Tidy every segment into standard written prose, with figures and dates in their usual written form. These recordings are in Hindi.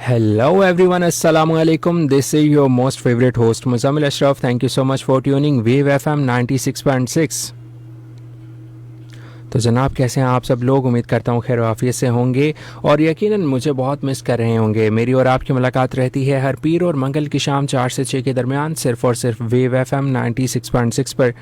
Hello everyone, Assalamualaikum. This is your most favorite host Muzammil Ashraf. Thank you so much for tuning Wave FM 96.6. तो जनाब, कैसे हैं आप सब लोग? उम्मीद करता हूँ खैर आफियत से होंगे और यकीनन मुझे बहुत मिस कर रहे होंगे। मेरी और आपकी मुलाकात रहती है हर पीर और मंगल की शाम 4 से 6 के दरमियान सिर्फ़ और सिर्फ वेव FM 96.6 पर,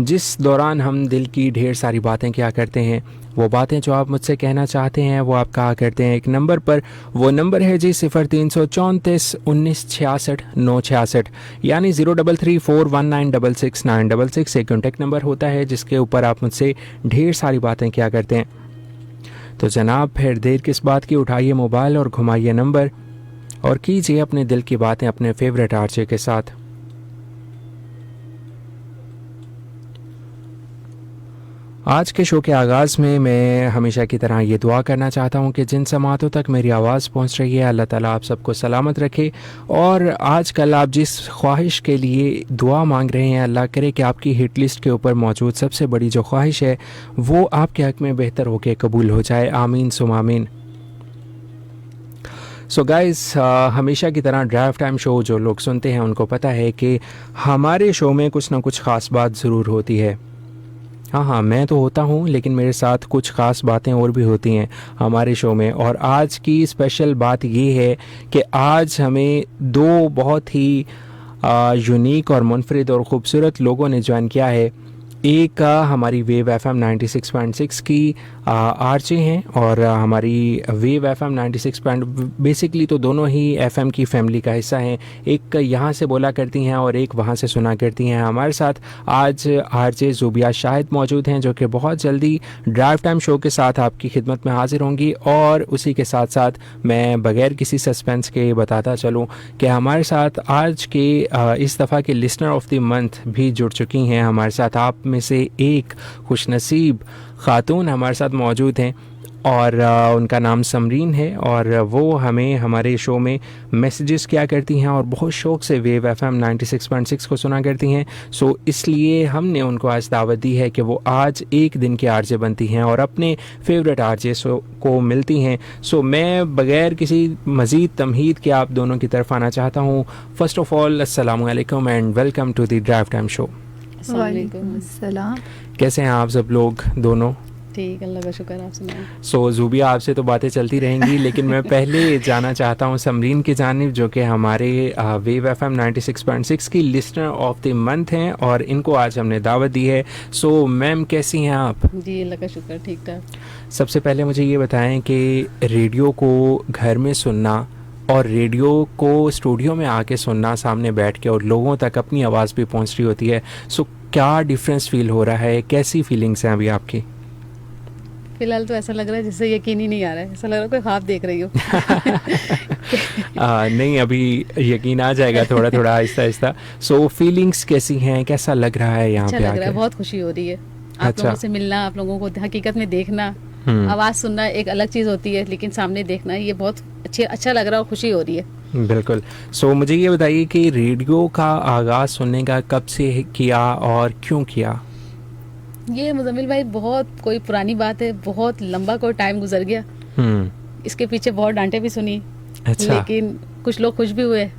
जिस दौरान हम दिल की ढेर सारी बातें क्या करते हैं। वो बातें जो आप मुझसे कहना चाहते हैं वो आप कहा करते हैं एक नंबर पर। वो नंबर है जी 0334 1966 966, यानी 033419669666। एक कॉन्टेक्ट नंबर होता है जिसके ऊपर आप मुझसे ढेर सारी बातें क्या करते हैं। तो जनाब, फिर देर किस बात की, उठाइए मोबाइल और घुमाइए नंबर और कीजिए अपने दिल की बातें अपने फेवरेट आरजे के साथ। आज के शो के आगाज़ में मैं हमेशा की तरह ये दुआ करना चाहता हूँ कि जिन समातों तक मेरी आवाज़ पहुँच रही है अल्लाह ताला आप सबको सलामत रखे। और आजकल आप जिस ख्वाहिश के लिए दुआ मांग रहे हैं, अल्लाह करे कि आपकी हिट लिस्ट के ऊपर मौजूद सबसे बड़ी जो ख्वाहिश है वो आपके हक़ में बेहतर होकर कबूल हो जाए। आमीन सुम आमीन। सो गाइस, हमेशा की तरह ड्राइव टाइम शो जो लोग सुनते हैं उनको पता है कि हमारे शो में कुछ ना कुछ ख़ास बात ज़रूर होती है। हाँ, मैं तो होता हूँ, लेकिन मेरे साथ कुछ ख़ास बातें और भी होती हैं हमारे शो में। और आज की स्पेशल बात ये है कि आज हमें दो बहुत ही यूनिक और मुनफरिद और ख़ूबसूरत लोगों ने ज्वाइन किया है। एक हमारी वेव FM 96.6 की आरजे हैं और हमारी वेव FM 96. बेसिकली तो दोनों ही FM की फैमिली का हिस्सा हैं। एक यहाँ से बोला करती हैं और एक वहाँ से सुना करती हैं। हमारे साथ आज आरजे ज़ुबिया शाहिद मौजूद हैं जो कि बहुत जल्दी ड्राइव टाइम शो के साथ आपकी खिदमत में हाजिर होंगी। और उसी के साथ साथ मैं बग़ैर किसी सस्पेंस के बताता चलूँ कि हमारे साथ आज के इस दफ़ा के लिसनर ऑफ द मंथ भी जुड़ चुकी हैं। हमारे साथ आप में से एक खुशनसीब ख़ातून हमारे साथ मौजूद हैं और उनका नाम समरीन है और वो हमें हमारे शो में मैसेजेस क्या करती हैं और बहुत शौक़ से वेव FM 96.6 को सुना करती हैं। सो इसलिए हमने उनको आज दावत दी है कि वो आज एक दिन के आरजे बनती हैं और अपने फेवरेट आरजे को मिलती हैं। सो मैं बग़ैर किसी मज़ीद तमहीद के आप दोनों की तरफ आना चाहता हूँ। फ़र्स्ट ऑफ़ ऑल अस्सलामु अलैकुम and welcome to the drive time show. वालेकुम अस्सलाम। कैसे हैं आप सब लोग दोनों? ठीक, अल्लाह का शुक्र। आप सुनाएं। सो ज़ुबिया, आपसे तो बातें चलती रहेंगी, लेकिन मैं पहले जाना चाहता हूं समरीन की जानिब जो कि हमारे वेव FM 96.6 की लिसनर ऑफ द मंथ हैं और इनको आज हमने दावत दी है। सो मैम, कैसी हैं आप? जी अल्लाह का शुक्र, ठीक ठाक। सबसे पहले मुझे ये बताएं कि रेडियो को घर में सुनना और रेडियो को स्टूडियो में आके सुनना सामने बैठ के और लोगों तक अपनी आवाज़ भी पहुंच रही होती है। सो क्या डिफरेंस फील हो रहा है? कैसी फीलिंग्स हैं अभी आपकी? फिलहाल तो ऐसा लग रहा है जिससे यकीन ही नहीं आ रहा है, ऐसा लग रहा है कोई ख्वाब देख रही हो। नहीं, अभी यकीन आ जाएगा थोड़ा थोड़ा आहिस्ता आहिस्ता। सो फीलिंग्स कैसी हैं? कैसा लग रहा है यहाँ पे अच्छा लग रहा है, आके? बहुत खुशी हो रही है आप लोगों से मिलना, आप लोगों को हकीकत में देखना। आवाज़ सुनना एक अलग चीज़ होती है, लेकिन सामने देखना ये बहुत अच्छा लग रहा है और खुशी हो रही है। बिल्कुल। सो मुझे ये बताइए कि रेडियो का आगाज़ सुनने का कब से किया और क्यों किया? ये मुजम्मिल भाई बहुत कोई पुरानी बात है, बहुत लंबा कोई टाइम गुजर गया। इसके पीछे बहुत डांटे भी सुनी। अच्छा। लेकिन कुछ लोग खुश भी हुए।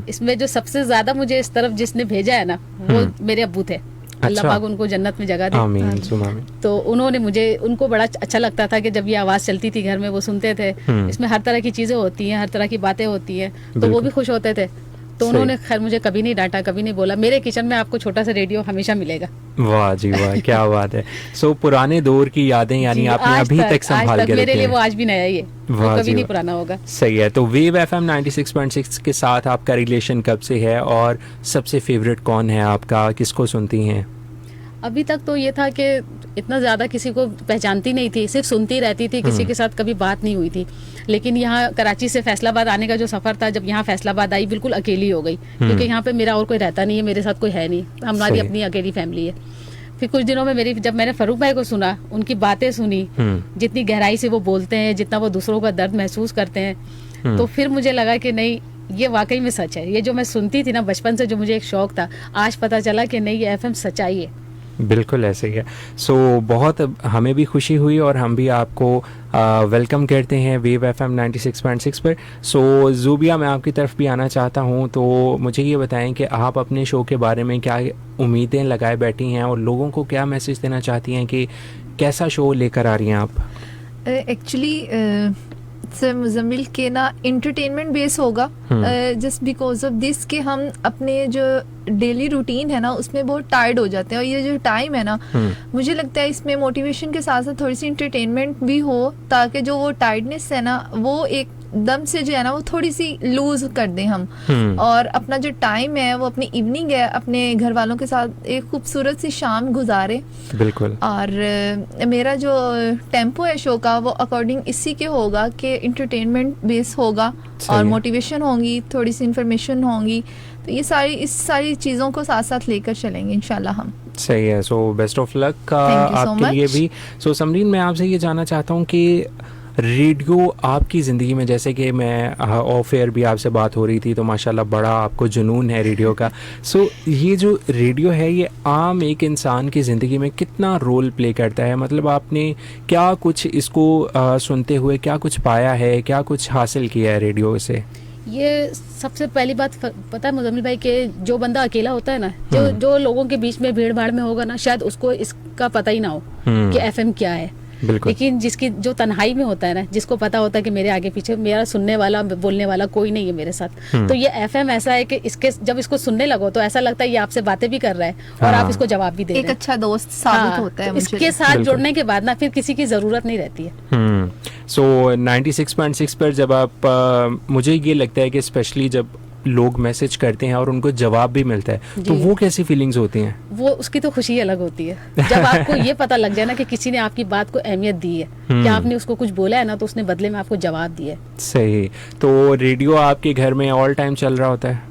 इसमें जो सबसे ज़्यादा मुझे इस तरफ जिसने भेजा है ना, वो मेरे अब्बू थे। अल्लाह पाक उनको जन्नत में जगह दे। आमीन सुम आमीन। तो उन्होंने उनको बड़ा अच्छा लगता था कि जब ये आवाज़ चलती थी घर में, वो सुनते थे। इसमें हर तरह की चीज़ें होती हैं, हर तरह की बातें होती हैं, तो वो भी खुश होते थे। तो उन्होंने खैर मुझे कभी नहीं डांटा, कभी नहीं बोला। मेरे किचन में आपको छोटा सा रेडियो हमेशा मिलेगा। वाह जी वाह, क्या बात है। सो पुराने दौर की यादें यानी आपने अभी तक संभाल के रखी हैं। मेरे लिए वो आज भी नया ही है, वो कभी नहीं पुराना होगा। सही है। तो वेव FM 96.6 के साथ आपका रिलेशन कब से है और सबसे फेवरेट कौन है आपका? किसको सुनती हैं? अभी तक तो ये था कि इतना ज़्यादा किसी को पहचानती नहीं थी, सिर्फ सुनती रहती थी, किसी के साथ कभी बात नहीं हुई थी। लेकिन यहाँ कराची से फैसलाबाद आने का जो सफ़र था, जब यहाँ फैसलाबाद आई बिल्कुल अकेली हो गई, क्योंकि यहाँ पे मेरा और कोई रहता नहीं है, मेरे साथ कोई है नहीं, हमारी अपनी अकेली फैमिली है। फिर कुछ दिनों में जब मैंने फ़रूक भाई को सुना, उनकी बातें सुनी, जितनी गहराई से वो बोलते हैं, जितना वो दूसरों का दर्द महसूस करते हैं, तो फिर मुझे लगा कि नहीं, ये वाकई में सच है। ये जो मैं सुनती थी ना बचपन से, जो मुझे एक शौक़ था, आज पता चला कि नहीं, ये FM सच्चाई है। बिल्कुल ऐसे ही है। सो बहुत हमें भी खुशी हुई और हम भी आपको वेलकम करते हैं वेव FM 96.6 पर। सो ज़ूबिया, मैं आपकी तरफ भी आना चाहता हूँ, तो मुझे ये बताएं कि आप अपने शो के बारे में क्या उम्मीदें लगाए बैठी हैं और लोगों को क्या मैसेज देना चाहती हैं कि कैसा शो लेकर आ रही हैं आप? एक्चुअली सर मुजम्मिल के ना इंटरटेनमेंट बेस होगा, जस्ट बिकॉज ऑफ दिस कि हम अपने जो डेली रूटीन है ना उसमें बहुत टायर्ड हो जाते हैं, और ये जो टाइम है ना मुझे लगता है इसमें मोटिवेशन के साथ साथ थोड़ी सी इंटरटेनमेंट भी हो, ताकि जो वो टायर्डनेस है ना वो एक दम से जो है ना वो थोड़ी सी लूज कर दें हम, और अपना जो टाइम है वो अपनी इवनिंग है अपने घर वालों के साथ एक खूबसूरत सी शाम गुजारे। बिल्कुल। और मेरा जो टेम्पो है शो का वो अकॉर्डिंग इसी के होगा कि इंटरटेनमेंट बेस होगा और मोटिवेशन होंगी, थोड़ी सी इंफॉर्मेशन होंगी, तो ये सारी चीज़ों को साथ साथ लेकर चलेंगे इंशाल्लाह हम। सही है। सो बेस्ट ऑफ लक आपके लिए भी। सो समरीन, मैं आपसे ये जानना चाहता हूँ कि रेडियो आपकी ज़िंदगी में, जैसे कि मैं ऑफ एयर भी आपसे बात हो रही थी, तो माशाल्लाह बड़ा आपको जुनून है रेडियो का। सो ये जो रेडियो है ये आम एक इंसान की ज़िंदगी में कितना रोल प्ले करता है? मतलब आपने क्या कुछ इसको सुनते हुए क्या कुछ पाया है, क्या कुछ हासिल किया है रेडियो से? ये सबसे पहली बात पता है मुजम्मिल भाई कि जो बंदा अकेला होता है ना, जो लोगों के बीच में भीड़ भाड़ में होगा ना, शायद उसको इसका पता ही ना हो कि FM क्या है। लेकिन जिसकी जो तन्हाई में होता है ना, जिसको पता होता है कि मेरे आगे पीछे मेरा सुनने वाला बोलने वाला कोई नहीं है मेरे साथ, तो ये FM ऐसा है कि इसके जब इसको सुनने लगो तो ऐसा लगता है ये आपसे बातें भी कर रहा है और आप इसको जवाब भी दे रहे हैं। एक अच्छा दोस्त साबित होता है। इसके साथ जुड़ने के बाद ना फिर किसी की जरूरत नहीं रहती है। सो 96.6 पर जब आप मुझे ये लगता है कि स्पेशली जब लोग मैसेज करते हैं और उनको जवाब भी मिलता है, तो वो कैसी फीलिंग्स होती हैं? वो उसकी तो खुशी अलग होती है जब आपको ये पता लग जाए ना कि किसी ने आपकी बात को अहमियत दी है, कि आपने उसको कुछ बोला है ना तो उसने बदले में आपको जवाब दिया है। सही। तो रेडियो आपके घर में ऑल टाइम चल रहा होता है?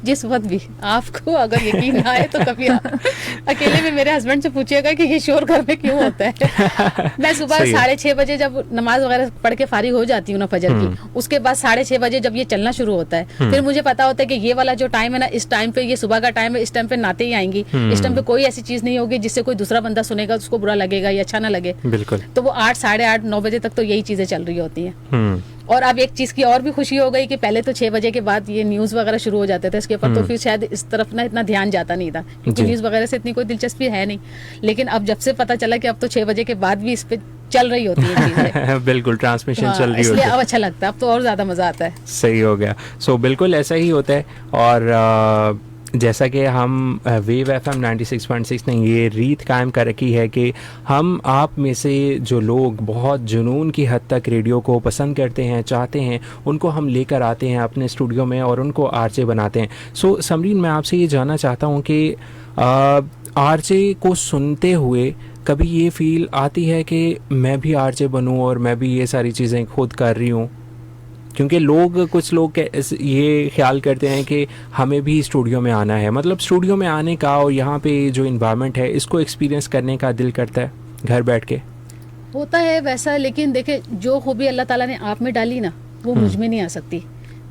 जिस वक्त भी आपको अगर यकीन ना आए तो कभी अकेले में मेरे हस्बैंड से पूछिएगा कि ये शोर घर में क्यों होता है। मैं सुबह 6:30 बजे जब नमाज वगैरह पढ़ के फारिग हो जाती हूँ ना फजर की, उसके बाद 6:30 बजे जब ये चलना शुरू होता है, फिर मुझे पता होता है कि ये वाला जो टाइम है ना, इस टाइम पे ये सुबह का टाइम है, इस टाइम पे नाते ही आएंगी, इस टाइम पे कोई ऐसी चीज नहीं होगी जिससे कोई दूसरा बंदा सुनेगा उसको बुरा लगेगा या अच्छा ना लगे। बिल्कुल। तो वो 8, 8:30, 9 बजे तक तो यही चीजें चल रही होती हैं। और अब एक चीज की और भी खुशी हो गई कि पहले तो 6 बजे के बाद ये न्यूज वगैरह शुरू हो जाते थे इसके ऊपर, तो फिर शायद इस तरफ ना इतना ध्यान जाता नहीं था, क्योंकि न्यूज वगैरह से इतनी कोई दिलचस्पी है नहीं। लेकिन अब जब से पता चला कि अब तो 6 बजे के बाद भी इस पे चल रही होती है चीजें बिल्कुल, ट्रांसमिशन चल रही होती है, इसलिए अब अच्छा लगता है, अब तो और ज्यादा मजा आता है। सही हो गया। सो बिल्कुल ऐसा ही होता है। और जैसा कि हम वेव FM 96.6 ने ये रीत कायम कर रखी है कि हम आप में से जो लोग बहुत जुनून की हद तक रेडियो को पसंद करते हैं, चाहते हैं, उनको हम लेकर आते हैं अपने स्टूडियो में और उनको आरजे बनाते हैं। सो समरीन, मैं आपसे ये जानना चाहता हूँ कि आरजे को सुनते हुए कभी ये फील आती है कि मैं भी आरजे बनूँ और मैं भी ये सारी चीज़ें खुद कर रही हूँ? क्योंकि कुछ लोग ये ख्याल करते हैं कि हमें भी स्टूडियो में आना है, मतलब स्टूडियो में आने का और यहाँ पे जो इन्वायरमेंट है इसको एक्सपीरियंस करने का दिल करता है घर बैठ के। होता है वैसा, लेकिन देखे जो खूबी अल्लाह ताला ने आप में डाली ना वो मुझ में नहीं आ सकती।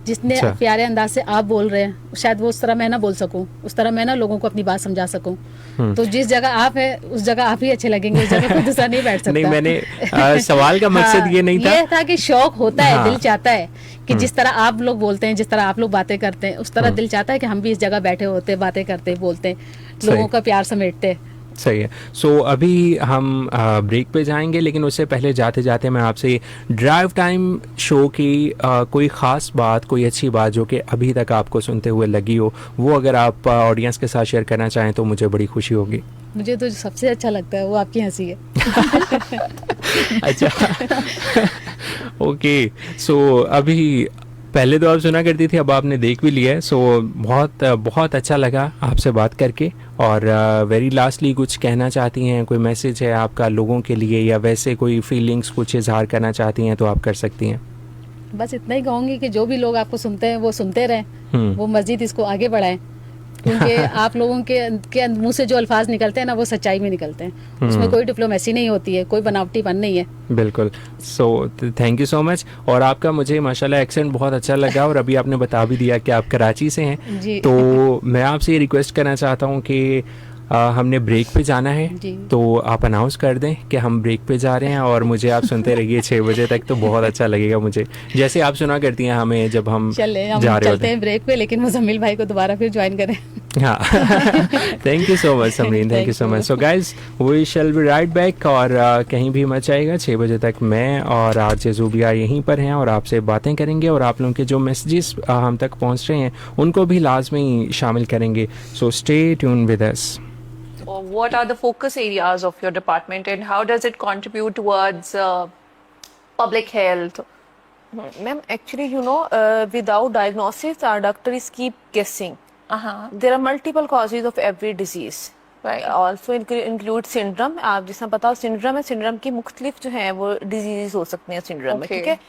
जितने प्यारे अंदाज से आप बोल रहे हैं शायद वो उस तरह मैं ना बोल सकूं, उस तरह मैं ना लोगों को अपनी बात समझा सकूं। तो जिस जगह आप है उस जगह आप ही अच्छे लगेंगे, उस जगह कोई दूसरा नहीं बैठ सकता। नहीं, मैंने सवाल का मकसद ये नहीं था, ये था कि शौक होता है, दिल चाहता है कि जिस तरह आप लोग बोलते हैं, जिस तरह आप लोग बातें करते हैं, उस तरह दिल चाहता है कि हम भी इस जगह बैठे होते, बातें करते, बोलते, लोगों का प्यार समेटते। सही है। सो अभी हम ब्रेक पे जाएंगे, लेकिन उससे पहले जाते जाते मैं आपसे ड्राइव टाइम शो की कोई ख़ास बात, कोई अच्छी बात जो कि अभी तक आपको सुनते हुए लगी हो, वो अगर आप ऑडियंस के साथ शेयर करना चाहें तो मुझे बड़ी खुशी होगी। मुझे तो सबसे अच्छा लगता है वो आपकी हंसी है। अच्छा। ओके। सो अभी पहले तो आप सुना करती थी, अब आपने देख भी लिया है। सो बहुत बहुत अच्छा लगा आपसे बात करके। और वेरी लास्टली कुछ कहना चाहती हैं, कोई मैसेज है आपका लोगों के लिए, या वैसे कोई फीलिंग्स कुछ इजहार करना चाहती हैं तो आप कर सकती हैं। बस इतना ही कहूँगी कि जो भी लोग आपको सुनते हैं वो सुनते रहें, वो मस्जिद इसको आगे बढ़ाएं, क्योंकि आप लोगों के मुंह से जो अल्फाज निकलते हैं ना वो सच्चाई में निकलते हैं, उसमें कोई डिप्लोमेसी नहीं होती है, कोई बनावटीपन नहीं है। बिल्कुल। So thank you so much. और आपका मुझे माशाल्लाह एक्सेंट बहुत अच्छा लगा, और अभी आपने बता भी दिया कि आप कराची से हैं, तो मैं आपसे ये रिक्वेस्ट करना चाहता हूँ कि हमने ब्रेक पे जाना है, जी। तो आप अनाउंस कर दें कि हम ब्रेक पे जा रहे हैं और मुझे आप सुनते रहिए 6 बजे तक, तो बहुत अच्छा लगेगा मुझे, जैसे आप सुना करती हैं हमें जब हम चले हम जा रहे होते चलते हैं ब्रेक पे, लेकिन मुजम्मिल भाई को दोबारा फिर ज्वाइन करें। हाँ thank you so much Samreen, thank you so much. So guys we shall be right back, और कहीं भी मत जाएगा, 6 बजे तक मैं और आरजे ज़ुबिया यहीं पर हैं और आपसे बातें करेंगे, और आप लोगों के जो मैसेजेस हम तक पहुंच रहे हैं उनको भी लाजमी शामिल करेंगे। So stay tune with us. What are the focus areas of your department and how does it contribute towards public health? Ma'am, actually, without diagnosis, our doctors keep guessing. There are multiple causes of every disease. Right. Also include syndrome. आप जिसना पता हो syndrome है, syndrome की मुख्तलिफ जो है वो diseases हो सकते हैं syndrome में, Okay. ठीक है?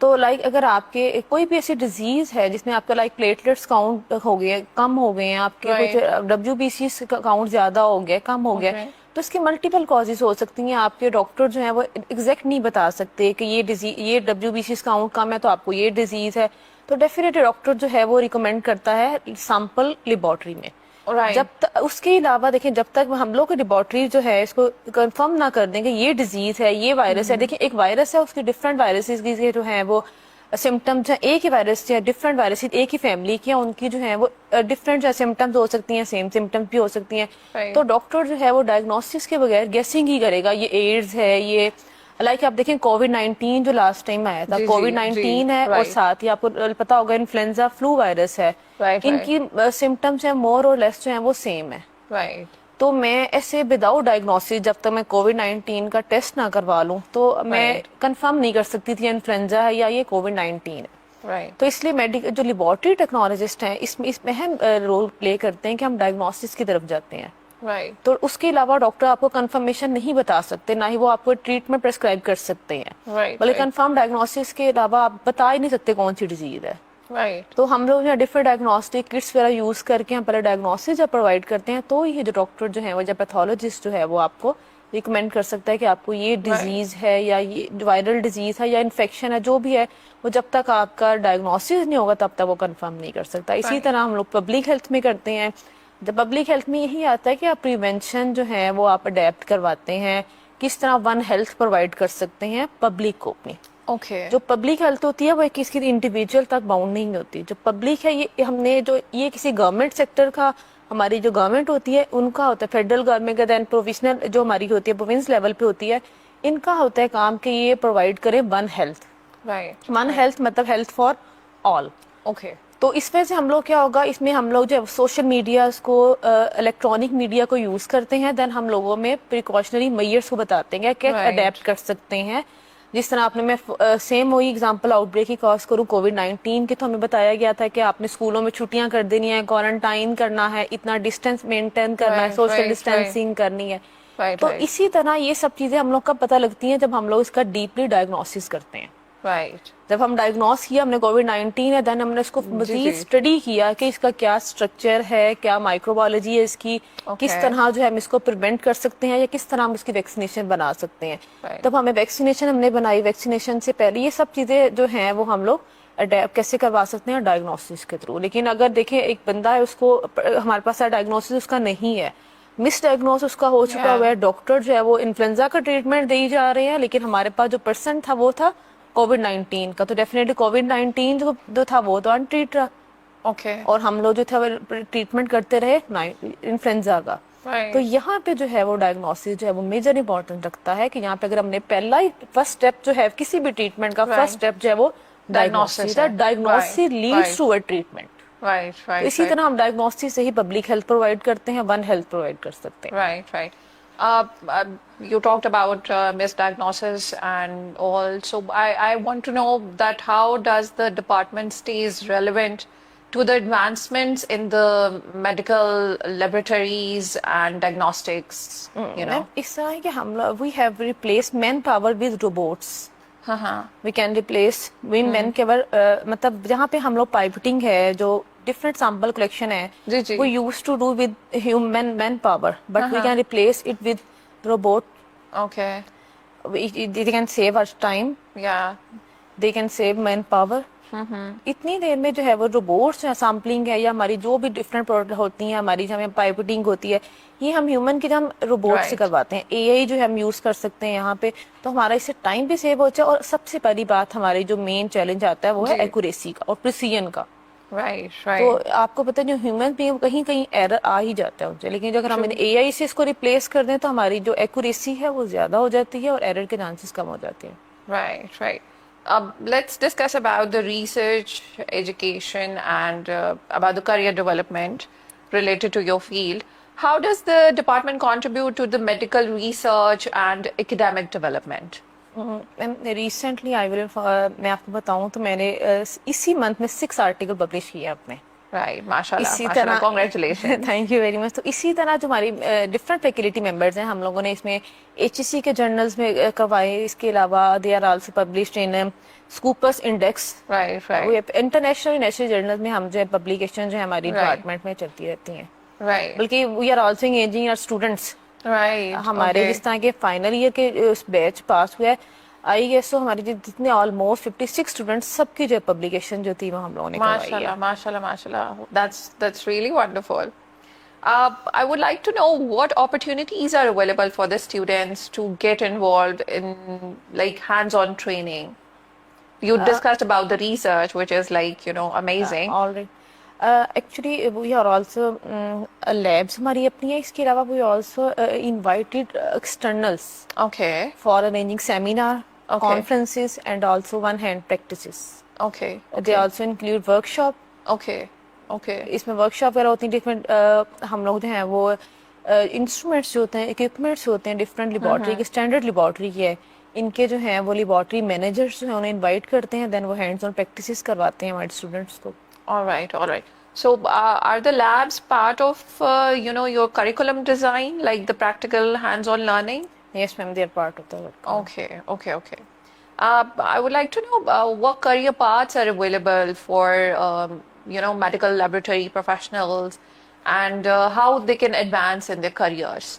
तो अगर आपके कोई भी ऐसी डिजीज है जिसमें आपका प्लेटलेट्स काउंट हो गए, कम हो गए हैं, आपके Right. कुछ WBC काउंट ज्यादा हो गया, कम हो गया, Okay. तो इसकी मल्टीपल कॉजेज हो सकती हैं। आपके डॉक्टर जो है वो एग्जैक्ट नहीं बता सकते कि ये डिजीज, ये WBC काउंट कम है तो आपको ये डिजीज है, तो डेफिनेटली डॉक्टर जो है वो रिकमेंड करता है सैंपल लेबोरेटरी में। Right. जब तक उसके अलावा देखें, जब तक हम लोग की लेबोरेटरी जो है इसको कंफर्म ना कर देंगे ये डिजीज है, ये वायरस है, देखिए एक वायरस है, उसके डिफरेंट वायरसेस की जो है वो सिम्टम्स हैं, एक ही वायरस से डिफरेंट वायरस एक ही फैमिली की हैं, उनकी जो है वो डिफरेंट सिम्टम्स हो सकती हैं, सेम सिम्टम्स भी हो सकती हैं। Right. तो डॉक्टर जो है वो डायग्नोसिस के बगैर गेसिंग ही करेगा, ये एड्स है, ये आप देखें कोविड-19 जो लास्ट टाइम आया था, जी, कोविड-19 जी, है, और right. साथ ही आपको पता होगा इन्फ्लुएंजा फ्लू वायरस है, Right, इनकी सिम्टम्स है मोर और लेस जो है वो सेम है। Right. तो मैं ऐसे विदाउट डायग्नोसिस जब तक मैं कोविड-19 का टेस्ट ना करवा लूं तो मैं Right. कंफर्म नहीं कर सकती थी इन्फ्लुएंजा है या ये कोविड-19 है। Right. तो इसलिए मेडिकल जो लेबोरेटरी टेक्नोलॉजिस्ट हैं इसमें अहम रोल प्ले करते हैं कि हम डायग्नोसिस की तरफ जाते हैं। Right. तो उसके अलावा डॉक्टर आपको कंफर्मेशन नहीं बता सकते, ना ही वो आपको ट्रीटमेंट प्रेस्क्राइब कर सकते हैं, Right, बल्कि right. कंफर्म डायग्नोसिस के अलावा आप बता ही नहीं सकते कौन सी डिजीज है। Right. तो हम लोग यहाँ डिफरेंट डायग्नोस्टिक किट्स वगैरह यूज करके हम पहले डायग्नोसिस जब प्रोवाइड करते हैं, तो ये जो डॉक्टर जो है वो जब पैथोलॉजिस्ट जो है वो आपको रिकमेंड कर सकता है कि आपको ये डिजीज है या ये वायरल डिजीज है या इन्फेक्शन है, जो भी है वो जब तक आपका डायग्नोसिस नहीं होगा तब तक वो कंफर्म नहीं कर सकता। इसी Right. तरह हम लोग पब्लिक हेल्थ में करते हैं। जब पब्लिक हेल्थ में यही आता है कि आप प्रिवेंशन जो है वो आप अडेप्ट करवाते हैं, किस तरह वन हेल्थ प्रोवाइड कर सकते हैं पब्लिक को अपनी। Okay. जो पब्लिक हेल्थ होती है वो किसी इंडिविजुअल तक बाउंड नहीं होती। जो पब्लिक है ये हमने जो ये किसी गवर्नमेंट सेक्टर का, हमारी जो गवर्नमेंट होती है उनका होता है, फेडरल गवर्नमेंट का, देन प्रोविजनल जो हमारी होती है प्रोविंस लेवल पे होती है, इनका होता है काम कि ये प्रोवाइड करे one health. Right. One health मतलब हेल्थ फॉर ऑल। Okay. तो इसमें से हम लोग क्या होगा, इसमें हम लोग जो सोशल मीडिया को, इलेक्ट्रॉनिक मीडिया को यूज करते हैं, देन हम लोगों में प्रिकॉशनरी मेजर्स को बताते हैं कि Right. अडेप्ट कर सकते हैं। जिस तरह आपने मैं सेम वही एग्जांपल आउटब्रेक की कॉज करूँ कोविड-19 के, तो हमें बताया गया था कि आपने स्कूलों में छुट्टियां कर देनी है, क्वारंटाइन करना है, इतना डिस्टेंस मेंटेन करना है, Right, सोशल right, डिस्टेंसिंग करनी है। Right, तो right. इसी तरह ये सब चीजें हम लोग का पता लगती हैं जब हम लोग इसका डीपली डायग्नोसिस करते हैं। Right. जब हम डायग्नोस किया हमने कोविड-19 है, देन हमने इसको मजीद जी। स्टडी किया कि इसका क्या स्ट्रक्चर है, क्या माइक्रोबायोलॉजी है इसकी, किस Okay. तरह जो है हम इसको प्रिवेंट कर सकते हैं या किस तरह हम इसकी वैक्सीनेशन बना सकते हैं। Right. तब हमें वैक्सीनेशन हमने बनाई, वैक्सीनेशन से पहले ये सब चीजें जो हैं वो हम लोग अडेप्ट कैसे करवा सकते हैं डायग्नोसिस के थ्रू। लेकिन अगर देखें एक बंदा है, उसको हमारे पास डायग्नोसिस उसका नहीं है, मिस डायग्नोस उसका हो चुका Yeah. हुआ है, डॉक्टर जो है वो इन्फ्लुएंजा का ट्रीटमेंट दे जा रहे हैं, लेकिन हमारे पास जो पर्सन था वो था कोविड-19 का, तो डेफिनेटली कोविड-19 जो था वो तो अनट्रीट रहा, Okay. और हम लोग जो था वो ट्रीटमेंट करते रहे इन्फ्लुएंजा का। Right. तो यहाँ पे जो है वो डायग्नोसिस जो है वो मेजर इंपॉर्टेंस रखता है कि यहाँ पे अगर हमने पहला ही फर्स्ट स्टेप जो है किसी भी ट्रीटमेंट का, Right. फर्स्ट स्टेप जो है वो डायग्नोसिस है। है। Diagnosis Right, leads right. To a treatment. Right. तो Right. इसी right. तरह हम डायग्नोसिस से ही पब्लिक हेल्थ प्रोवाइड करते हैं, वन हेल्थ प्रोवाइड कर सकते हैं। Right, right. You talked about misdiagnosis and all. So I want to know that how does the department stays relevant to the advancements in the medical laboratories and diagnostics, you know? इस तरह है कि हम लोग we have replace manpower with robots. हाँ. We can replace win man केवल मतलब जहाँ पे हम लोग पाइपटिंग है, जो डिफरेंट सैंपल कलेक्शन है, जी, जी. वो use to do with human man power, but we can replace it with robot. Okay. They can save us time, Yeah. they can save manpower, इतनी देर में जो है वो रोबोट्स सैम्पलिंग है या हमारी जो भी डिफरेंट प्रोडक्ट होती हैं, हमारी जब पाइपिंग होती है, ये हम ह्यूमन की, जब हम रोबोट से Right. करवाते हैं, एआई जो है हम यूज कर सकते हैं यहाँ पे, तो हमारा इससे टाइम भी सेव हो जाए, और सबसे बड़ी बात हमारी जो मेन चैलेंज आता है वो है जी। एक्यूरेसी का और प्रिसीजन का। Right, तो right. आपको पता है जो ह्यूमन भी कहीं कहीं एरर आ ही जाता है उनसे, लेकिन जो अगर हम एआई से इसको रिप्लेस कर दें तो हमारी जो एक्यूरेसी है वो ज्यादा हो जाती है और एरर के चांसेस कम हो जाते हैं। Right, right. Let's discuss about the research, education, and about the career development related to your field. How does the department contribute to the medical research and academic development? Recently I will, मैं आपको बताऊं तो मैंने इसी मंथ में 6 आर्टिकल पब्लिश किए अपने। Right, mashallah, इसी mashallah. तरह Congratulations. Thank you very much. तो इसी तरह जो हमारी डिफरेंट फैकल्टी मेंबर्स हैं, हम लोगों ने इसमें एचईसी के जर्नल्स में करवाए। इसके अलावा they are also published in Scopus index, Right, right, international national journals में हम जो है पब्लिकेशन जो है हमारी Right. डिपार्टमेंट में चलती रहती हैं। right, बल्कि we are also engaging our students. right. हमारे Okay. जिस तरह के फाइनल ईयर के उस बैच पास हुआ है, आई गेस तो हमारे जितने ऑलमोस्ट 56 स्टूडेंट्स, सबकी जो पब्लिकेशन जो थी वो हम लोगों ने करवाई है। Mashallah, mashallah, mashallah. That's really wonderful. I would like to know what opportunities are available for the students to get involved in like hands-on training. You discussed about the research, which is like, amazing. Already actually we are also labs हमारी अपनी है। इसके अलावा we also invited externals Okay, for arranging seminar, Okay. conferences, and also one hand practices. okay, They okay, also include workshop. okay, okay. इसमें वर्कशॉप वगैरह होती है डिफरेंट। हम लोग जो हैं वो इंस्ट्रूमेंट्स जो होते हैं, इक्विपमेंट्स होते हैं डिफरेंट लेबॉर्टरी के, स्टैंडर्ड लेबॉर्टरी की है, इनके जो हैं वो लेबॉर्टरी मैनेजर्स जो हैं उन्हें इनवाइट करते हैं, देन वो हैंड्स ऑन प्रैक्टिसेस करवाते हैं हमारे स्टूडेंट्स को। All right, all right. So, are the labs part of, your curriculum design, like the practical hands-on learning? Yes ma'am, they are part of the work. Okay, okay, okay. I would like to know what career paths are available for, medical laboratory professionals and how they can advance in their careers.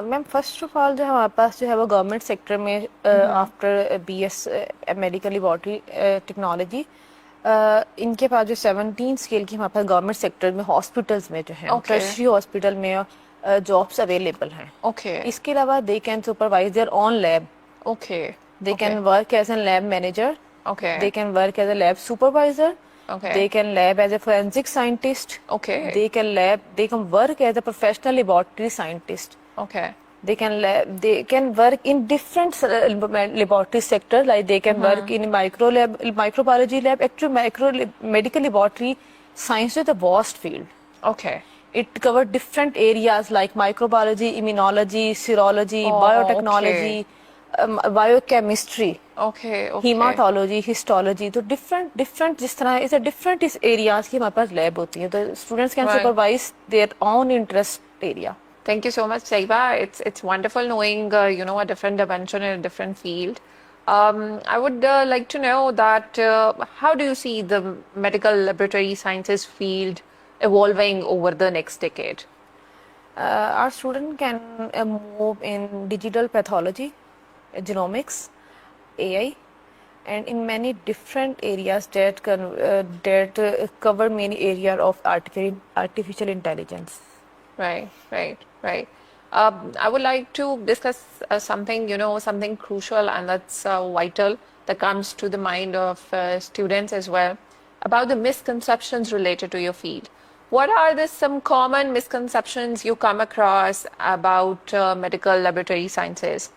Ma'am first of all जो है हमारे पास जो है वो गवर्नमेंट सेक्टर में after BS medical laboratory technology, इनके पास जो 17 स्केल की हमारे पास गवर्नमेंट सेक्टर में हॉस्पिटल्स में जो है Okay. टर्शरी हॉस्पिटल में जॉब्स अवेलेबल हैं। Okay, इसके अलावा they can supervise their own lab, okay, they okay, can work as an lab manager, okay, they can work as a lab supervisor, okay, they can lab as a forensic scientist, okay, they can work as a professional laboratory scientist, okay, they can work in different laboratory sectors, like they can work in microbiology lab. Actually medical laboratory science is a vast field. okay. It covers different areas like microbiology, immunology, serology, Oh, biotechnology, biochemistry, Okay, okay. hematology, histology. तो different जिस तरह इस different इस areas की हमारे पास lab होती है, तो students can Right. supervise their own interest area. Thank you so much, Saiba. It's wonderful knowing a different dimension in a different field. I would like to know that how do you see the medical laboratory sciences field evolving over the next decade? Our student can move in digital pathology, genomics, AI, and in many different areas that cover many areas of artificial intelligence. Right, right, right. I would like to discuss something, something crucial and that's vital that comes to the mind of students as well about the misconceptions related to your field. What are some common misconceptions you come across about medical laboratory sciences,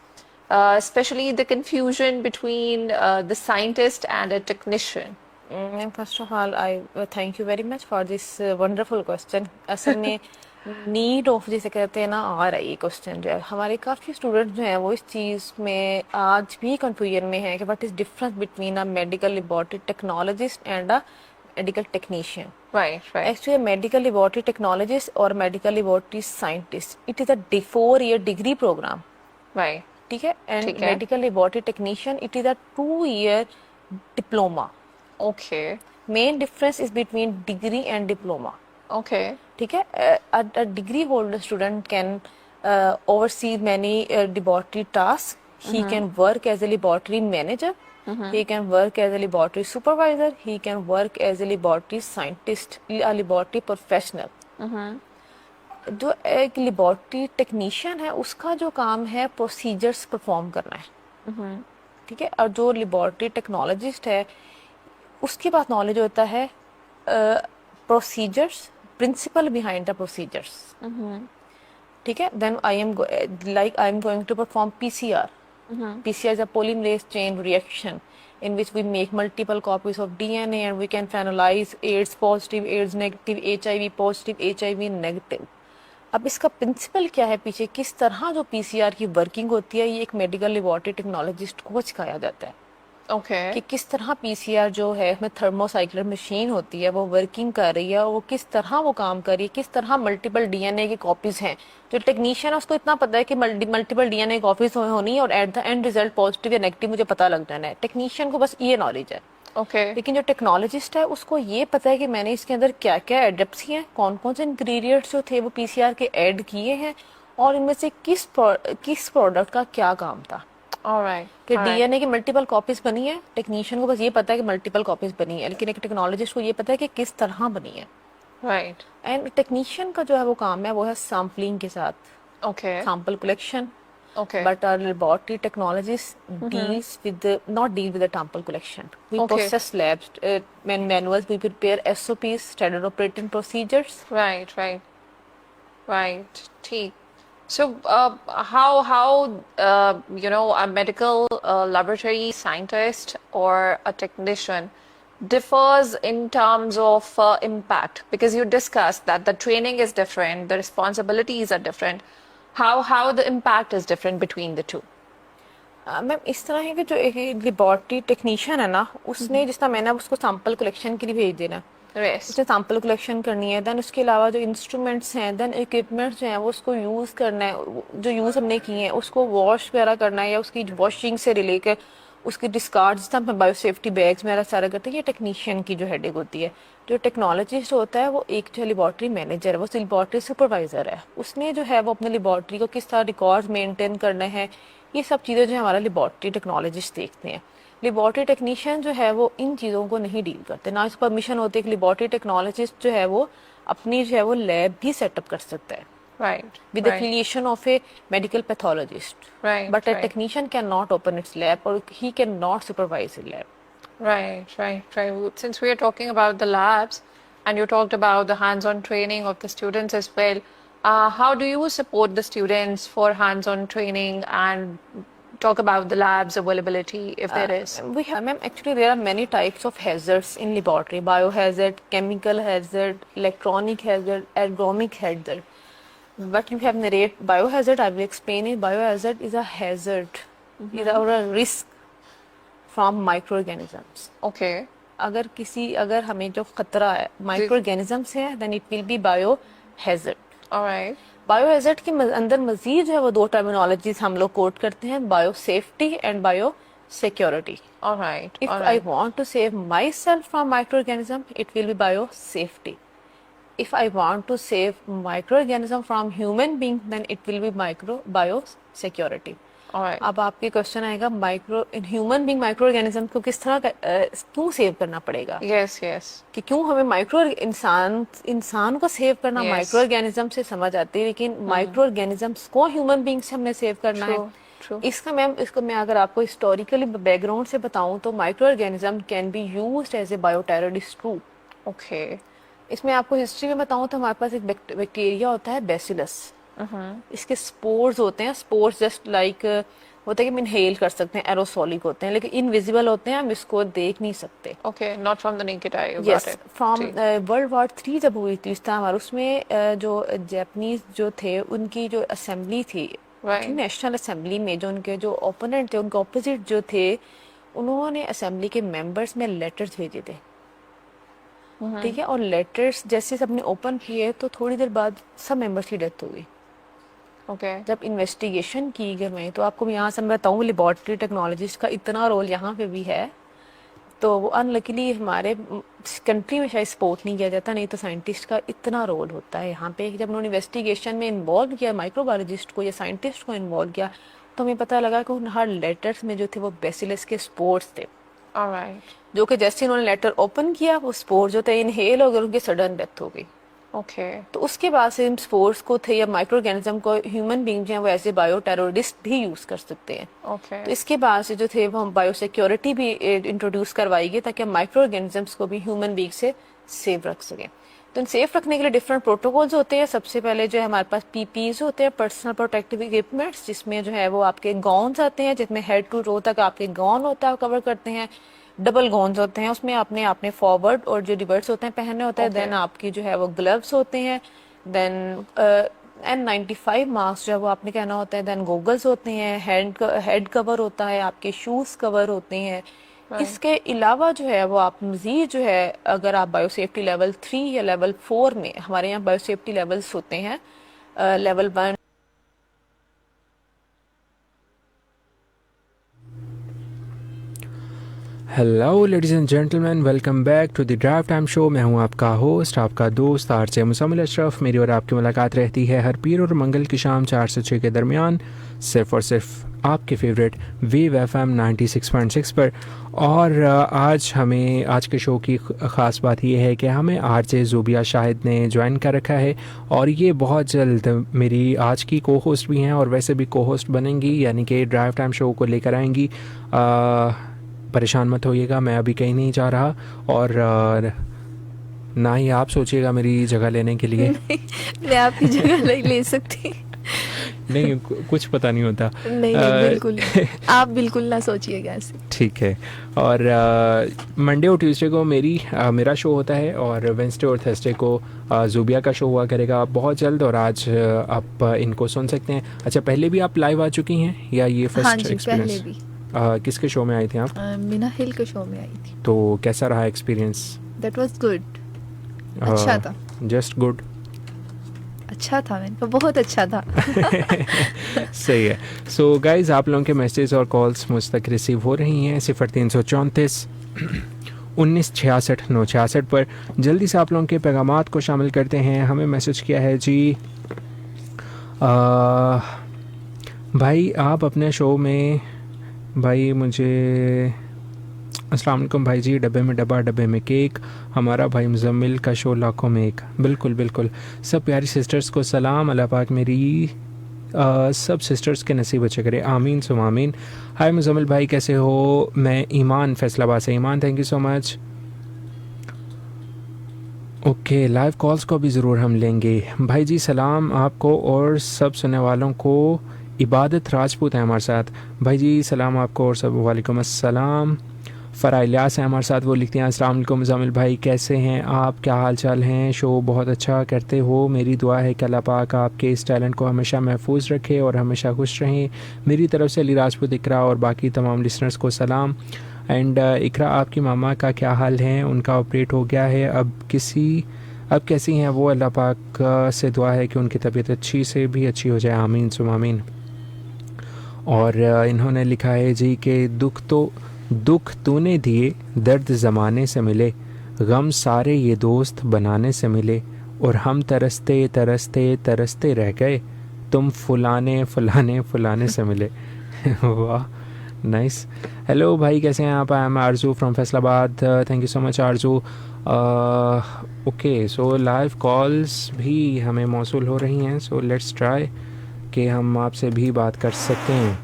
especially the confusion between the scientist and a technician? First of all, I thank you very much for this wonderful question. असल में नीड ऑफ जिसे कहते हैं ना आ रहा है ये क्वेश्चन जो है, हमारे काफ़ी स्टूडेंट जो हैं वो इस चीज़ में आज भी कंफ्यूजन में है कि what is difference between a medical laboratory technologist and a medical technician. Right, right. Actually, a medical laboratory technologist or medical laboratory scientist, it is a 4-year degree program. Right. ठीक है, and ठीक है. medical laboratory technician, it is a 2-year diploma. Okay. Main difference is between degree and diploma. Okay. ठीक है, a degree holder student can oversee many laboratory tasks. He can work as a laboratory manager. he can work as a laboratory supervisor, he can work as a laboratory scientist, a laboratory professional. जो एक लेबोरेटरी टेक्नीशियन है उसका जो काम है प्रोसीजर्स परफॉर्म करना है, ठीक है, और जो लेबोरेटरी टेक्नोलॉजिस्ट है उसके पास नॉलेज होता है procedures, principle behind the procedures, ठीक है. Then I am going to perform PCR. PCR is a polymerase chain reaction in which we make multiple copies of DNA and we can finalize AIDS positive, AIDS negative, HIV positive, HIV negative. अब इसका प्रिंसिपल क्या है पीछे, किस तरह जो पीसीआर की वर्किंग होती है, ये एक मेडिकल लेबोरेटरी टेक्नोलॉजिस्ट को सिखाया जाता है Okay. कि किस तरह पीसीआर जो है उसमें थर्मोसाइक्लर मशीन होती है वो वर्किंग कर रही है, वो किस तरह वो काम कर रही है, किस तरह मल्टीपल डीएनए की कॉपीज हैं. जो टेक्नीशियन है उसको इतना पता है कि मल्टीपल डीएनए कॉपीज होनी है और at the end result positive या नेगेटिव मुझे पता लग जाना है. टेक्नीशियन को बस ये नॉलेज है. Okay. लेकिन जो टेक्नोलॉजिस्ट है उसको ये पता है कि मैंने इसके अंदर क्या क्या एडप्ट किए हैं, कौन कौन से इंग्रेडिएंट्स जो थे वो पीसीआर के ऐड किए हैं और इनमें से किस प्रोडक्ट का क्या काम था. All right. कि All right. डीएनए की मल्टीपल कॉपीज बनी है, टेक्नीशियन को बस ये पता है कि मल्टीपल कॉपीज बनी है, लेकिन एक टेक्नोलॉजिस्ट को ये पता है कि किस तरह बनी है. Right. एंड टेक्नीशियन का जो है वो काम है वो है सैम्पलिंग के साथ, Okay. Sample collection. Okay. But our laboratory technologist deals with not deal with the sample collection. We Okay. process labs, manuals. We prepare SOPs, standard operating procedures. Right. Right. Right. ठीक. So, how a medical laboratory scientist or a technician differs in terms of impact? Because you discussed that the training is different, the responsibilities are different. How the impact is different between the two? Ma'am इस तरह है कि जो एक लेबोरेटरी टेक्नीशियन है ना, उसने जिस तरह मैंने अब उसको सैंपल कलेक्शन के लिए भेज देना, Yes. उसने सैंपल कलेक्शन करनी है. देन उसके अलावा जो इंस्ट्रूमेंट्स हैं, देन इक्विपमेंट्स जो हैं वो उसको यूज़ करना है, जो यूज़ हमने किए हैं उसको वॉश वगैरह करना है या उसकी वॉशिंग से रिलेटेड उसकी डिस्कार्ड जिस तरह बायो सेफ्टी बैग्स वगैरह सारा करते हैं, ये टेक्नीशियन की जो हेडेक होती है. जो टेक्नोलॉजिस्ट होता है वो एक जो लेबोरेटरी मैनेजर है, वो लेबोरेटरी सुपरवाइजर है. उसने जो है वो अपने लेबोरेटरी को किस तरह रिकॉर्ड मेंटेन करना है, ये सब चीज़ें जो है हमारा लेबोरेटरी टेक्नोलॉजिस्ट देखते हैं. लेबोरेटरी टेक्नीशियन जो है वो इन चीज़ों को नहीं डील करते, ना इस परमिशन होती है कि लेबोरेटरी टेक्नोलॉजिस्ट जो है वो अपनी जो है वो लैब भी सेटअप कर सकता है Right. with the Right. affiliation of a medical pathologist. Right. But a right. technician cannot open its lab or he cannot supervise a lab. Right, right, right. Since we are talking about the labs and you talked about the hands-on training of the students as well, how do you support the students for hands-on training and talk about the labs availability if there is? We have, ma'am, actually there are many types of hazards in laboratory: biohazard, chemical hazard, electronic hazard, ergonomic hazard. What you have narrated biohazard, I will explain it. Biohazard is a hazard, is or a risk from microorganisms. Okay, अगर हमें जो खतरा है माइक्रोऑर्गेनिज्म से है, then it will be biohazard. all right. बायोहैजर्ड के अंदर मजीद जो है वो दो टर्मिनोलॉजीज हम लोग कोट करते हैं, bio safety and bio security. All right, If all I right. want to save myself from microorganism, it will be bio safety. If I want to save microorganism from human being, then it will be bio security. All right. अब आपके क्वेश्चन आएगा ह्यूमन बीइंग माइक्रोऑर्गेनिज्म को किस तरह क्यों सेव करना पड़ेगा, Yes, yes. कि क्यों हमें इंसान को सेव करना Yes. माइक्रोऑर्गेनिज्म से समझ आती है, लेकिन माइक्रोऑर्गेनिजम्स को ह्यूमन बीइंग से हमने सेव करना True, है. true. इसको मैं अगर आपको हिस्टोरिकली बैकग्राउंड से बताऊं तो microorganism can be used as a bioterrorist too. Okay. इसमें आपको हिस्ट्री में बताऊं तो हमारे पास एक बैक्टीरिया होता है बेसिलस. इसके स्पोर्स होते हैं. स्पोर्स जस्ट लाइक होता है कि हम इनहेल कर सकते हैं, एरोसोलिक होते हैं, लेकिन इनविजिबल होते हैं, हम इसको देख नहीं सकते. Okay, not from the naked eye. You yes got it. From जी. वर्ल्ड वॉर 3 जब हुई थी इस टाइम, और उसमें जो जापानीज जो थे उनकी जो असेंबली थी, Right. नेशनल असेंबली में जो उनके जो ओपोनेंट थे, उनके ऑपोजिट जो थे, उन्होंने असेंबली के मेंबर्स में लेटर्स भेजे थे. ठीक है, और लेटर्स जैसे सबने ओपन किए तो थोड़ी देर बाद सब मेंबर्स की डेथ हो गई. Okay. जब इन्वेस्टिगेशन की गई तो आपको यहाँ से मैं बताऊँ लेबोरेटरी टेक्नोलॉजिस्ट का इतना रोल यहाँ पे भी है. तो वो अनलकीली हमारे कंट्री में शायद सपोर्ट नहीं किया जाता, नहीं तो साइंटिस्ट का इतना रोल होता है यहाँ पे. जब उन्होंने इन्वेस्टिगेशन में इन्वॉल्व किया माइक्रोबायोलॉजिस्ट को या साइंटिस्ट को इन्वॉल्व किया, तो हमें पता लगा कि उन हर लेटर्स में जो थे वो बेसिलस के स्पोर्स थे, All right. जो कि जैसे उन्होंने लेटर ओपन किया वो स्पोर जो थे इनहेल हो गए, उनकी सडन डेथ हो गई। Okay. तो उसके बाद से इन स्पोर्स को थे या माइक्रो ऑर्गेनिज्म को ह्यूमन बींग जो है वो एज ए बायो टेररिस्ट भी यूज कर सकते हैं। Okay. तो इसके बाद से जो थे वो हम बायो सिक्योरिटी भी इंट्रोड्यूस करवाई गई ताकि हम माइक्रो ऑर्गेनिजम्स को भी ह्यूमन बींग से सेव रख सकें। तो इन सेफ रखने के लिए डिफरेंट प्रोटोकॉल्स होते हैं। सबसे पहले जो है हमारे पास पीपीज होते हैं, पर्सनल प्रोटेक्टिव इक्विपमेंट्स, जिसमें जो है वो आपके गाउन्स आते हैं, जिसमें हेड टू रो तक आपके गाउन होता है, कवर करते हैं। डबल गाउन्स होते हैं, उसमें आपने आपने फॉरवर्ड और जो रिवर्स होते हैं पहनने होता है। Okay. देन आपकी जो है वो ग्लव्स होते हैं। देन N95 मास्क जो है वो आपने कहना होता है। देन गॉगल्स होते हैं, हेड कवर होता है, आपके शूज कवर होते हैं। इसके अलावा जो है वो आप मजीद जो है अगर आप बायोसेफ्टी लेवल 3 या लेवल 4 में, हमारे यहाँ बायोसेफ्टी लेवल्स होते हैं, level 1 hello ladies and gentleman, welcome back to the drive time show. मैं हूं आपका होस्ट, आपका दोस्त आरजे मुसम्मिल अशरफ। मेरी और आपकी मुलाकात रहती है हर पीर और मंगल की शाम 4 से 6 के दरमियान, सिर्फ और सिर्फ आपके फेवरेट वेव FM 96.6 पर। और आज के शो की ख़ास बात यह है कि हमें आरजे ज़ुबिया शाहिद ने ज्वाइन कर रखा है और ये बहुत जल्द मेरी आज की को होस्ट भी हैं और वैसे भी को होस्ट बनेंगी, यानी कि ड्राइव टाइम शो को लेकर आएंगी। परेशान मत होइएगा, मैं अभी कहीं नहीं जा रहा और ना ही आप सोचिएगा मेरी जगह लेने के लिए। मैं आपकी जगह नहीं ले सकती। नहीं, कुछ पता नहीं होता। नहीं, बिल्कुल आप बिल्कुल ना सोचिएगा ऐसे। ठीक है। और मंडे और ट्यूसडे को मेरा शो होता है और वेंसडे और थर्सडे को ज़ुबिया का शो हुआ करेगा बहुत जल्द। और आज आप इनको सुन सकते हैं। अच्छा, पहले भी आप लाइव आ चुकी हैं या ये हाँ फर्स्ट जी, पहले एक्सपीरियंस? भी किसके शो में आई थी आप? मीना हिल के शो में आई थी। तो कैसा रहा एक्सपीरियंस? That was good. अच्छा था। Just good? अच्छा था, मैंने कहा बहुत अच्छा था। सही है। सो गाइज, आप लोगों के मैसेज और कॉल्स मुझ तक रिसीव हो रही हैं 0334 1966 966 पर। जल्दी से आप लोगों के पैगामात को शामिल करते हैं। हमें मैसेज किया है जी, भाई आप अपने शो में, भाई मुझे, अस्सलाम वालेकुम भाई जी, डब्बे में डब्बा डब्बे में केक, हमारा भाई मुजम्मिल का शो लाखों में एक। बिल्कुल बिल्कुल, सब प्यारी सिस्टर्स को सलाम। अल्लाह पाक मेरी सब सिस्टर्स के नसीब अच्छे करे, आमीन सुम आमीन। हाय मुजम्मिल भाई, कैसे हो? मैं ईमान फैसलाबाद से। Iman, thank you so much. Okay, live calls को भी ज़रूर हम लेंगे। भाई जी सलाम आपको और सब सुनने वालों को। इबादत राजपूत है हमारे साथ। भाई जी सलाम आपको और सब। वालेकुम अस्सलाम। फ़रा इलियास है हमारे साथ, वो लिखते हैं अस्सलाम वालेकुम मुज़म्मिल भाई, कैसे हैं आप, क्या हाल चाल हैं? शो बहुत अच्छा करते हो, मेरी दुआ है कि अल्लाह पाक आपके इस टैलेंट को हमेशा महफूज रखे और हमेशा खुश रहें। मेरी तरफ से अली राजपूत, इकरा और बाकी तमाम लिसनर्स को सलाम। एंड इकरा, आपकी मामा का क्या हाल है? उनका ऑपरेट हो गया है, अब कैसी हैं वो? अल्लाह पाक से दुआ है कि उनकी तबीयत अच्छी से भी अच्छी हो जाए, आमीन सुम आमीन। और इन्होंने लिखा है जी कि दुख तूने दिए, दर्द ज़माने से मिले, गम सारे ये दोस्त बनाने से मिले, और हम तरसते तरसते तरसते रह गए, तुम फुलाने फुलाने फुलाने से मिले। वाह, नाइस। हेलो भाई, कैसे हैं आप? I am Aarzoo from Faisalabad. Thank you so much Aarzoo. Okay, so live calls भी हमें मौसूल हो रही हैं, सो लेट्स ट्राई कि हम आपसे भी बात कर सकते हैं।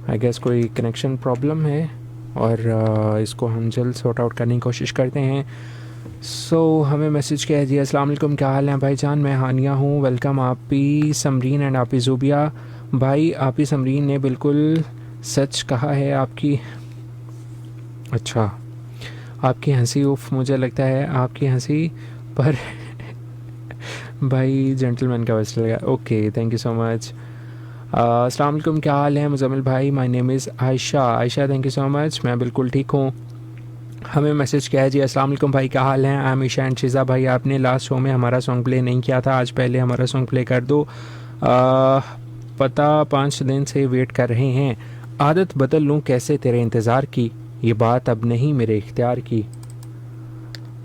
आई गेस कोई कनेक्शन प्रॉब्लम है और इसको हम जल्द सॉर्ट आउट करने की कोशिश करते हैं। सो हमें मैसेज किया है जी, अस्सलाम वालेकुम, क्या हाल है भाईजान? मैं हानिया हूँ, वेलकम। आपी समरीन एंड आपी ज़ुबिया। भाई आपी समरीन ने बिल्कुल सच कहा है। आपकी आपकी हंसी, उफ, मुझे लगता है आपकी हंसी पर भाई जेंटलमैन का वैसे लगा। Okay, thank you so much. अस्सलाम वालेकुम, क्या हाल है मुजम्मिल भाई? My name is Ayesha, thank you so much, मैं बिल्कुल ठीक हूँ। हमें मैसेज किया है जी, अस्सलाम वालेकुम भाई, क्या हाल है? I am Isha and Sheeza. भाई आपने लास्ट शो में हमारा सॉन्ग प्ले नहीं किया था, आज पहले हमारा सॉन्ग प्ले कर दो। पता 5 दिन से वेट कर रहे हैं, आदत बदल लूँ कैसे तेरे इंतज़ार की, ये बात अब नहीं मेरे इख्तियार की।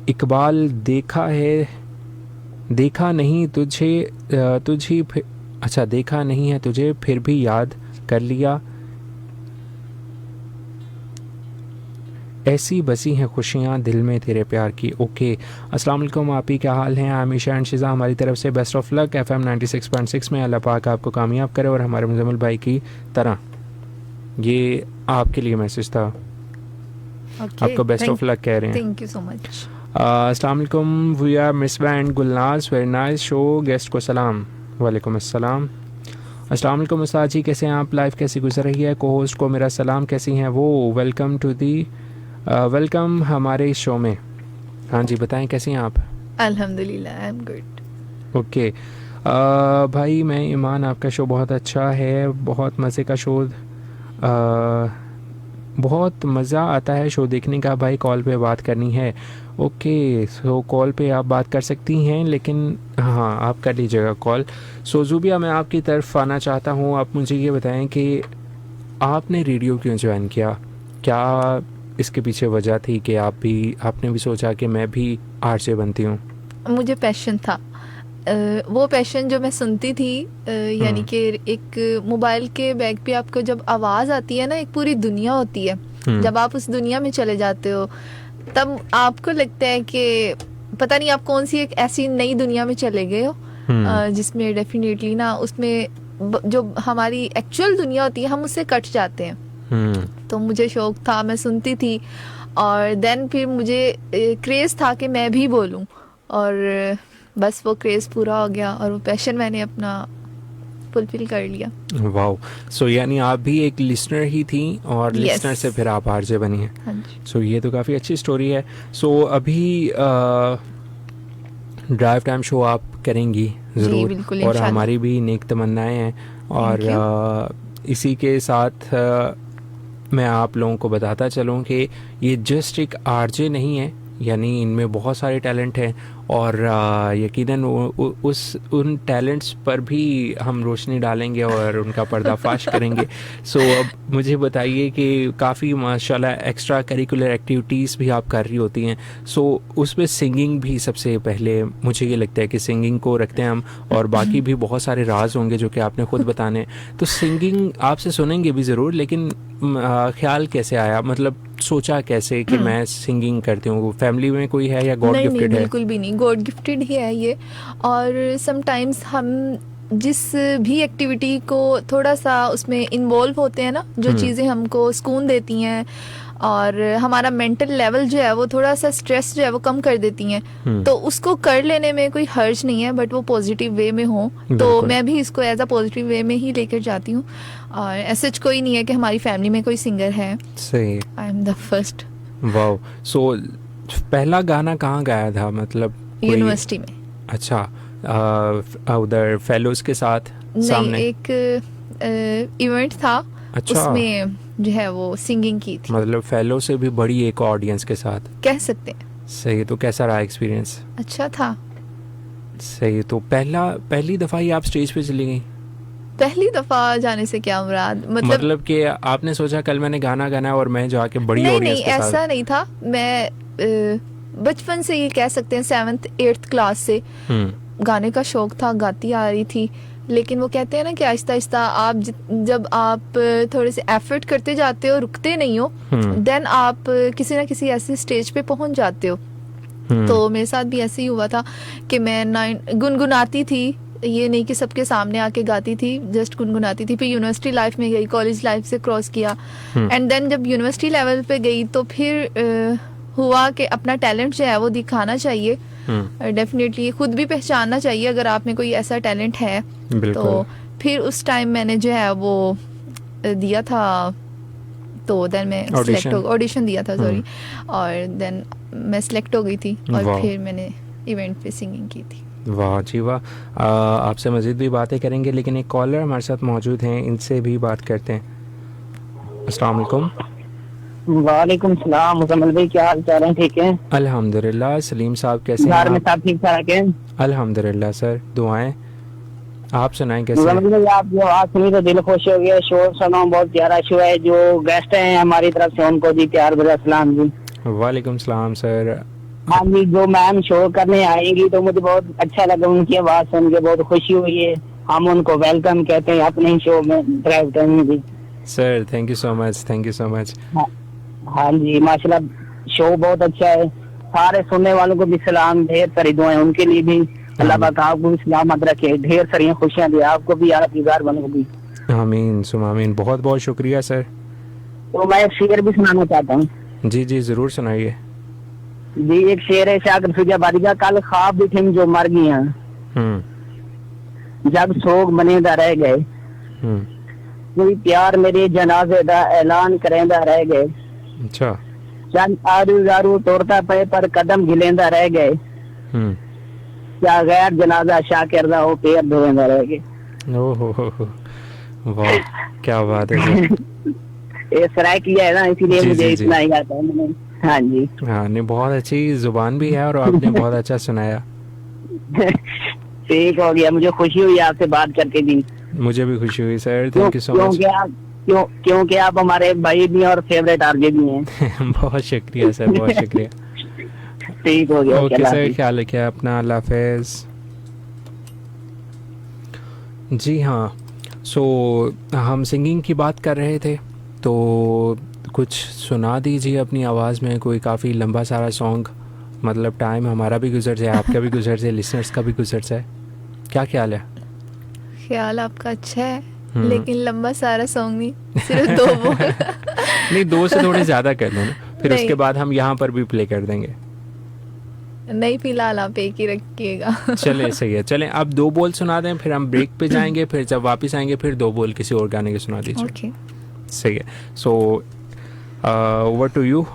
इकबाल, देखा है देखा नहीं तुझे फिर, अच्छा, देखा नहीं है तुझे फिर भी याद कर लिया, ऐसी बसी हैं खुशियाँ दिल में तेरे प्यार की। ओके, अस्सलाम वालेकुम, आप ही क्या हाल हैं? आमिशा एंड शिजा हमारी तरफ से बेस्ट ऑफ लक। FM 96.6 में अल्लाह पाक आपको कामयाब करे और हमारे मुजम्मिल भाई की तरह। ये आपके लिए मैसेज था, आपको बेस्ट ऑफ लक कह रहे हैं। Thank you so much. अस्सलाम वालेकुम, we are Misbah and Gulnaz, very nice show, guest को सलाम। वालेकुम अस्सलाम। अस्सलाम वालेकुम उस्ताद जी, कैसे हैं आप? लाइफ कैसी गुजर रही है? को होस्ट को मेरा सलाम, कैसी हैं वो? वेलकम हमारे इस शो में। हाँ जी, बताएं कैसी हैं आप? अल्हम्दुलिल्लाह, आई एम गुड। ओके भाई, मैं ईमान, आपका शो बहुत अच्छा है, बहुत मज़े का शो, बहुत मज़ा आता है शो देखने का। भाई कॉल पे बात करनी है। ओके, सो कॉल पे आप बात कर सकती हैं, लेकिन हाँ, आप कर लीजिएगा कॉल। सो ज़ुबिया, मैं आपकी तरफ आना चाहता हूँ। आप मुझे ये बताएं कि आपने रेडियो क्यों ज्वाइन किया? क्या इसके पीछे वजह थी कि आपने भी सोचा कि मैं भी आरजे बनती हूँ? मुझे पैशन था, वो पैशन जो मैं सुनती थी, यानी कि एक मोबाइल के बैग पे आपको जब आवाज़ आती है ना, एक पूरी दुनिया होती है। जब आप उस दुनिया में चले जाते हो तब आपको लगता है कि पता नहीं आप कौन सी एक ऐसी नई दुनिया में चले गए हो, जिसमें डेफिनेटली ना उसमें जो हमारी एक्चुअल दुनिया होती है हम उससे कट जाते हैं। तो मुझे शौक था, मैं सुनती थी, और देन फिर मुझे क्रेज़ था कि मैं भी बोलूं, और बस वो क्रेज़ पूरा हो गया और वो पैशन मैंने अपना फुलफिल कर लिया। वाओ, सो यानी आप भी एक लिसनर ही थी और Yes. लिसनर से फिर आप आरजे बनी हैं। हाँ जी। सो ये तो काफ़ी अच्छी स्टोरी है। सो अभी ड्राइव टाइम शो आप करेंगी ज़रूर, बिल्कुल, और इंशाल्लाह। हमारी भी नेक तमन्नाएं हैं। और इसी के साथ मैं आप लोगों को बताता चलूँ कि ये जस्ट एक आरजे नहीं है, यानी इनमें बहुत सारे टैलेंट हैं, और यकीनन उन टैलेंट्स पर भी हम रोशनी डालेंगे और उनका पर्दाफाश करेंगे। सो अब मुझे बताइए कि काफ़ी माशाल्लाह एक्स्ट्रा करिकुलर एक्टिविटीज़ भी आप कर रही होती हैं। सो उसमें सिंगिंग भी सबसे पहले, मुझे ये लगता है कि सिंगिंग को रखते हैं हम, और बाकी भी बहुत सारे राज होंगे जो कि आपने खुद बताने। तो सिंगिंग आपसे सुनेंगे भी ज़रूर, लेकिन ख्याल कैसे आया, मतलब सोचा कैसे कि मैं सिंगिंग करती हूँ? फैमिली में कोई है या गॉड नहीं गिफ्टेड है? बिल्कुल भी नहीं, गॉड गिफ्टेड ही है ये। और समटाइम्स हम जिस भी एक्टिविटी को थोड़ा सा उसमें इन्वॉल्व होते हैं ना, जो चीज़ें हमको सुकून देती हैं और हमारा मेंटल लेवल जो है वो थोड़ा सा स्ट्रेस जो है वो कम कर देती हैं, तो उसको कर लेने में कोई हर्ज नहीं है, बट वो पॉजिटिव वे में हो। तो बिल्कुल। मैं भी इसको एज अ पॉजिटिव वे में ही लेकर जाती हूँ। और ऐसा कोई नहीं है कि हमारी फैमिली में कोई सिंगर है, सही। I am the first. Wow, so पहला गाना कहाँ गाया था, मतलब कोई? यूनिवर्सिटी में। अच्छा, उधर फेलोज के साथ नहीं, सामने? एक इवेंट था, अच्छा, उसमें जो है वो सिंगिंग की थी, मतलब फेलो से भी बड़ी एक ऑडियंस के साथ। कह सकते हैं। सही, तो कैसा रहा एक्सपीरियंस? अच्छा था। सही, तो पहली दफ़ा ही आप स्टेज पे चली गई? पहली दफा जाने से क्या मुराद, मतलब कि आपने सोचा कल मैंने गाना गाना है और मैं जाके बड़ी नहीं ऑडियंस नहीं, के साथ? ऐसा नहीं था। मैं बचपन से ये कह सकते हैं 7th 8th क्लास से गाने का शौक था, गाती आ रही थी। लेकिन वो कहते हैं ना कि आहिस्ता आहिस्ता आप जब आप थोड़े से एफर्ट करते जाते हो, रुकते नहीं हो, देन आप किसी ना किसी ऐसे स्टेज पे पहुंच जाते हो। तो मेरे साथ भी ऐसे ही हुआ था कि मैं गुनगुनाती थी, ये नहीं कि सबके सामने आके गाती थी, जस्ट गुनगुनाती थी। फिर यूनिवर्सिटी लाइफ में गई, कॉलेज लाइफ से क्रॉस किया, एंड देन जब यूनिवर्सिटी लेवल पे गई तो फिर हुआ कि अपना टैलेंट जो है वो दिखाना चाहिए, डेफिनेटली खुद भी पहचानना चाहिए अगर आप में कोई ऐसा टैलेंट है। तो फिर उस टाइम मैंने जो है वो दिया था, तो देन मैं ऑडिशन दिया था, सॉरी, और देन मैं सिलेक्ट हो गई थी, और फिर मैंने इवेंट पे सिंगिंग की थी। वाह जी वाह। आपसे मज़ीद भी बातें करेंगे, लेकिन एक कॉलर हमारे साथ मौजूद हैं, इनसे भी बात करते हैं। अस्सलाम वालेकुम। वालेकुम सलाम। मुजम्मिल भाई क्या हाल चाल है? ठीक है अल्हम्दुलिल्लाह। सलीम साहब कैसे हैं? घर में सब ठीक ठाक है? अल्हम्दुलिल्लाह सर, दुआएं। आप सुनाएं कैसे हैं? मुजम्मिल भाई आप जो आज सुनी तो दिल खुश हो गया। शो सुना, बहुत प्यारा शो है। जो गेस्ट हैं हमारी तरफ से उनको जी प्यार भरा सलाम जी। वालेकुम सलाम सर, हाँ जी, जो मैम शो करने आएंगी तो मुझे बहुत अच्छा लगा, उनकी आवाज सुन के बहुत खुशी हुई है। हम उनको वेलकम कहते हैं अपने ही शो में, ड्राइव टाइम में भी। Sir thank you so much, thank you so much. हाँ, हाँ जी, माशाल्लाह शो बहुत अच्छा है। सारे सुनने वालों को भी सलाम, ढेर सारी दुआएं उनके लिए भी। अल्लाह पाक आपको भी सलामत रखे, ढेर सारी खुशियां दे आपको भी, आपकी घर वालों को भी। आमीन सुम आमीन, बहुत बहुत शुक्रिया सर। तो मैं एक शेर भी सुनाना चाहता हूँ जी जी ज़रूर सुनाइए। जी। एक शेर है शाकिर फिजाबादी का, कल ख्वाब भी थे जो मर गई हैं, जब सोग बनेदा रह गए, हम्म। कोई प्यार मेरे जनाजे दा ऐलान करेंदा रह गए, अच्छा। चंद आरू जारू तोड़ता पे पर कदम गिलेंदा रह गए, हम्म। क्या गैर जनाजा शाकिर दा वो पैर धोएंदा रह गए। ओहो, वाह क्या बात है सर। ये सराय किया है ना, इसीलिए जी, मुझे जी, जी। इतना ही आता है मैंने। हाँ जी। हाँ नहीं, बहुत अच्छी जुबान भी है और आपने बहुत अच्छा सुनाया। ठीक हो गया, मुझे खुशी हुई आपसे बात करके भी। मुझे भी खुशी हुई sir, thank you so much. क्योंकि आप हमारे भाई भी हैं और फेवरेट आरजे भी हैं। बहुत शुक्रिया सर, बहुत शुक्रिया। ठीक हो गया, ओके सर, ख्याल रखिए अपना, अल्लाह हाफिज़। जी हाँ, सो हम सिंगिंग की बात कर रहे थे, तो कुछ सुना दीजिए अपनी आवाज़ में कोई काफ़ी लंबा सारा सॉन्ग। मतलब टाइम हमारा भी गुजर जाए, आपका भी गुजर जाए, लिसनर्स का भी गुजर जाए। क्या ख्याल है? ख्याल आपका अच्छा है, लेकिन लंबा सारा सॉन्ग नहीं, सिर्फ 2 बोल। नहीं, 2 से थोड़े ज़्यादा कर लो ना, फिर नहीं। उसके बाद हम यहाँ पर भी प्ले कर देंगे। नहीं, फिलहाल आप एक ही रखिएगा। चले सही है, चलें अब 2 बोल सुना दें, फिर हम ब्रेक पे जाएंगे, फिर जब वापस आएंगे फिर 2 बोल किसी और गाने के सुना दीजिए। ओके। सही है, सो ओवर टू यू।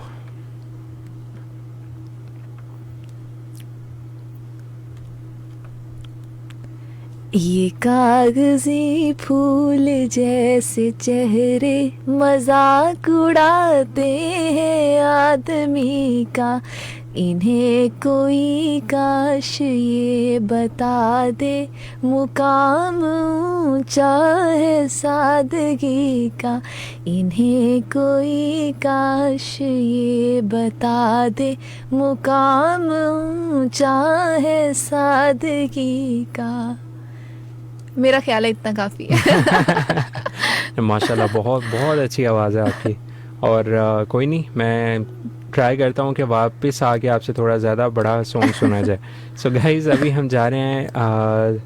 ये कागजी फूल जैसे चेहरे मजाक उड़ाते हैं आदमी का, इन्हें कोई काश ये बता दे मुकाम ऊंचा है सादगी का, इन्हें कोई काश ये बता दे मुकाम ऊंचा है सादगी का। मेरा ख्याल है इतना काफ़ी है। माशाल्लाह, बहुत बहुत अच्छी आवाज़ है आपकी। और कोई नहीं, मैं ट्राई करता हूँ कि वापस आके आपसे थोड़ा ज़्यादा बड़ा सॉन्ग सुना जाए। सो गाइज़, अभी हम जा रहे हैं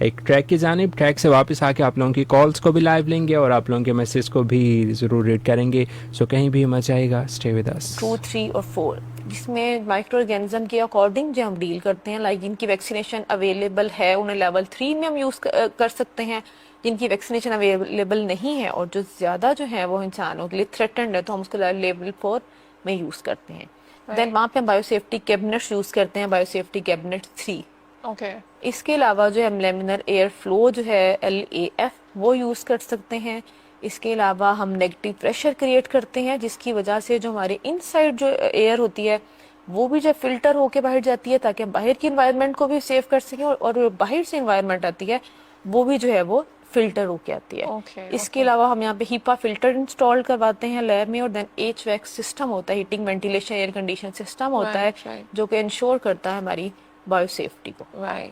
एक ट्रैक की जानिब। ट्रैक से वापस आके आप लोगों की कॉल्स को भी लाइव लेंगे और आप लोगों के मैसेज को भी ज़रूर रीड करेंगे। सो कहीं भी मत जाएगा, स्टे विद अस। 2, 3 और 4 जिसमें माइक्रो ऑर्गेनिज्म के अकॉर्डिंग जो हम डील करते हैं, लाइक जिनकी वैक्सीनेशन अवेलेबल है उन्हें लेवल 3 में हम यूज़ कर सकते हैं, जिनकी वैक्सीनेशन अवेलेबल नहीं है और जो ज़्यादा जो है वो इंसानों के लिए थ्रेटेंड है तो हम उसको लेवल 4 में यूज़ करते हैं। देन वहाँ पे हम बायोसेफ्टी कैबिनेट्स यूज़ करते हैं, बायोसेफ्टी कैबिनेट 3। Okay. इसके अलावा जो है लेमिनर एयर फ्लो जो है LAF वो यूज़ कर सकते हैं। इसके अलावा हम नेगेटिव प्रेशर क्रिएट करते हैं जिसकी वजह से जो हमारे इनसाइड जो एयर होती है वो भी जो फिल्टर होके बाहर जाती है, ताकि हम बाहर की इन्वायरमेंट को भी सेव कर सकें और जो बाहर से इन्वायरमेंट आती है वो भी जो है वो फिल्टर होके आती है। Okay, इसके अलावा हम यहाँ पे HEPA फिल्टर इंस्टॉल करवाते हैं लैब में, और देन HVAC सिस्टम होता है, heating ventilation air condition system होता है Right. जो कि इंश्योर करता है हमारी बायोसेफ्टी को। Right.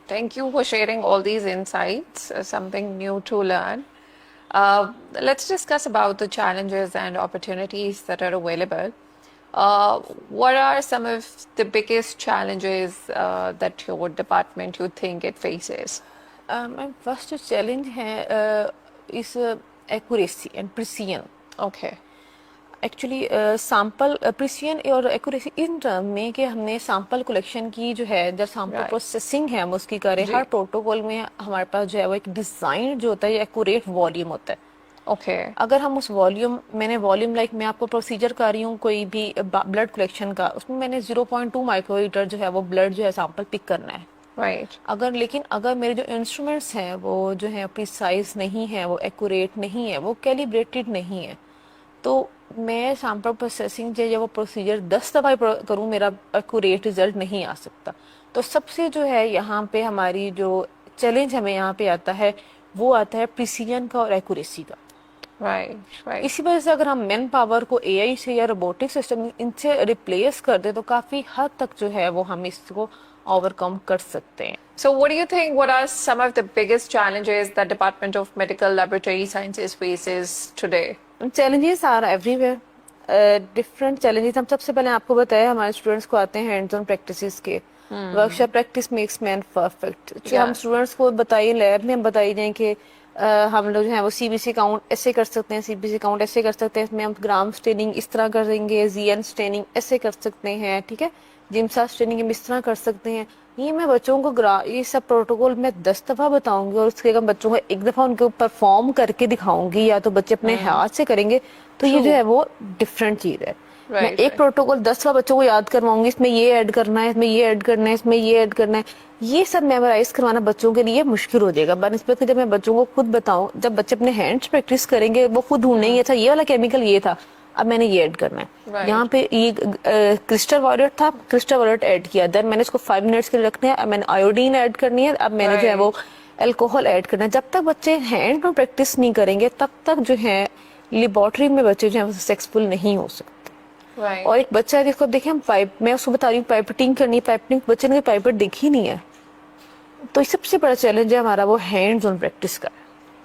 Thank you for sharing all these insights. Something new to learn. Let's discuss about the challenges and opportunities that are available. What are some of the biggest challenges that your department you think it faces? First जो चैलेंज है इस accuracy and precision. Okay. Actually sample precision और एक्यूरेसी इन टर्म में कि हमने सैंपल कलेक्शन की जो है, जब सैंपल Right. प्रोसेसिंग है हम उसकी करें, जी। हर प्रोटोकॉल में हमारे पास जो है वो एक डिज़ाइन जो होता है एक्यूरेट वॉल्यूम होता है। Okay. अगर हम उस वॉल्यूम लाइक मैं आपको प्रोसीजर कर रही हूँ कोई भी ब्लड कलेक्शन का, उसमें मैंने 0.2 माइक्रोलीटर जो है वो ब्लड जो है सैंपल पिक करना है। Right. अगर मेरे जो इंस्ट्रूमेंट्स हैं वो जो है प्रिसाइज नहीं है, वो एक्यूरेट नहीं है, वो कैलिब्रेटेड नहीं है, तो मैं सैंपल प्रोसेसिंग जो वो प्रोसीजर 10 दफ़ा करूँ मेरा एक्यूरेट रिजल्ट नहीं आ सकता। तो सबसे जो है यहाँ पे हमारी जो चैलेंज हमें यहाँ पे आता है वो आता है प्रिसीजन का और एक्यूरेसी का। right. इसी वजह से अगर हम मैन पावर को एआई से या रोबोटिक सिस्टम इनसे रिप्लेस कर दे तो काफी हद तक जो है वो हम इसको ओवरकम कर सकते हैं. So, what do you think? What are some of the biggest challenges that Department of Medical Laboratory Sciences faces today? Challenges are everywhere. Different challenges. हम सबसे पहले आपको बताया हमारे स्टूडेंट्स को आते हैं हैंड्स ऑन प्रैक्टिसेस के. Workshop practice makes man perfect. हम स्टूडेंट्स को बताइए लैब में हम बताई जाए कि हम लोग जो है वो सीबीसी काउंट ऐसे कर सकते हैं, सीबीसी काउंट ऐसे कर सकते हैं, इसमें हम ग्राम स्टेनिंग इस तरह कर देंगे, जीएन स्टेनिंग ऐसे कर सकते हैं, ठीक है, जिम्सा स्टेनिंग हम इस तरह कर सकते हैं. ये मैं बच्चों को ये सब प्रोटोकॉल मैं 10 दफा बताऊंगी और उसके बाद बच्चों को एक दफा उनको परफॉर्म करके दिखाऊंगी या तो बच्चे अपने हाथ से करेंगे तो ये जो है वो डिफरेंट चीज है. मैं एक प्रोटोकॉल 10 दफा बच्चों को याद करवाऊंगी, इसमें ये ऐड करना है, इसमें ये ऐड करना है, इसमें ये ऐड करना है. ये सब मेमोराइज करवाना बच्चों के लिए मुश्किल हो जाएगा बनस्बत के जब मैं बच्चों को खुद बताऊं. जब बच्चे अपने हैंड्स प्रैक्टिस करेंगे वो खुद ढूंढेंगे अच्छा ये वाला केमिकल ये था, अब मैंने ये ऐड करना है. यहाँ पे ये क्रिस्टल वॉयलेट था, क्रिस्टल वॉयलेट ऐड किया, देन मैंने इसको 5 मिनट्स के लिए रखना है, अब मैंने आयोडीन ऐड करनी है, अब मैंने जो है वो अल्कोहल ऐड करना है. जब तक बच्चे हैंड में प्रैक्टिस नहीं करेंगे तब तक जो है लेबोरेटरी में बच्चे जो है वो सक्सेसफुल नहीं हो सकते. और एक बच्चा है जिसको देखिए हम पाइप, मैं उसको बता रही हूँ पाइपिंग करनी है, पाइपिंग बच्चे ने पाइपेट देखी नहीं है. तो सबसे बड़ा चैलेंज है हमारा वो हैंड्स ऑन प्रैक्टिस का.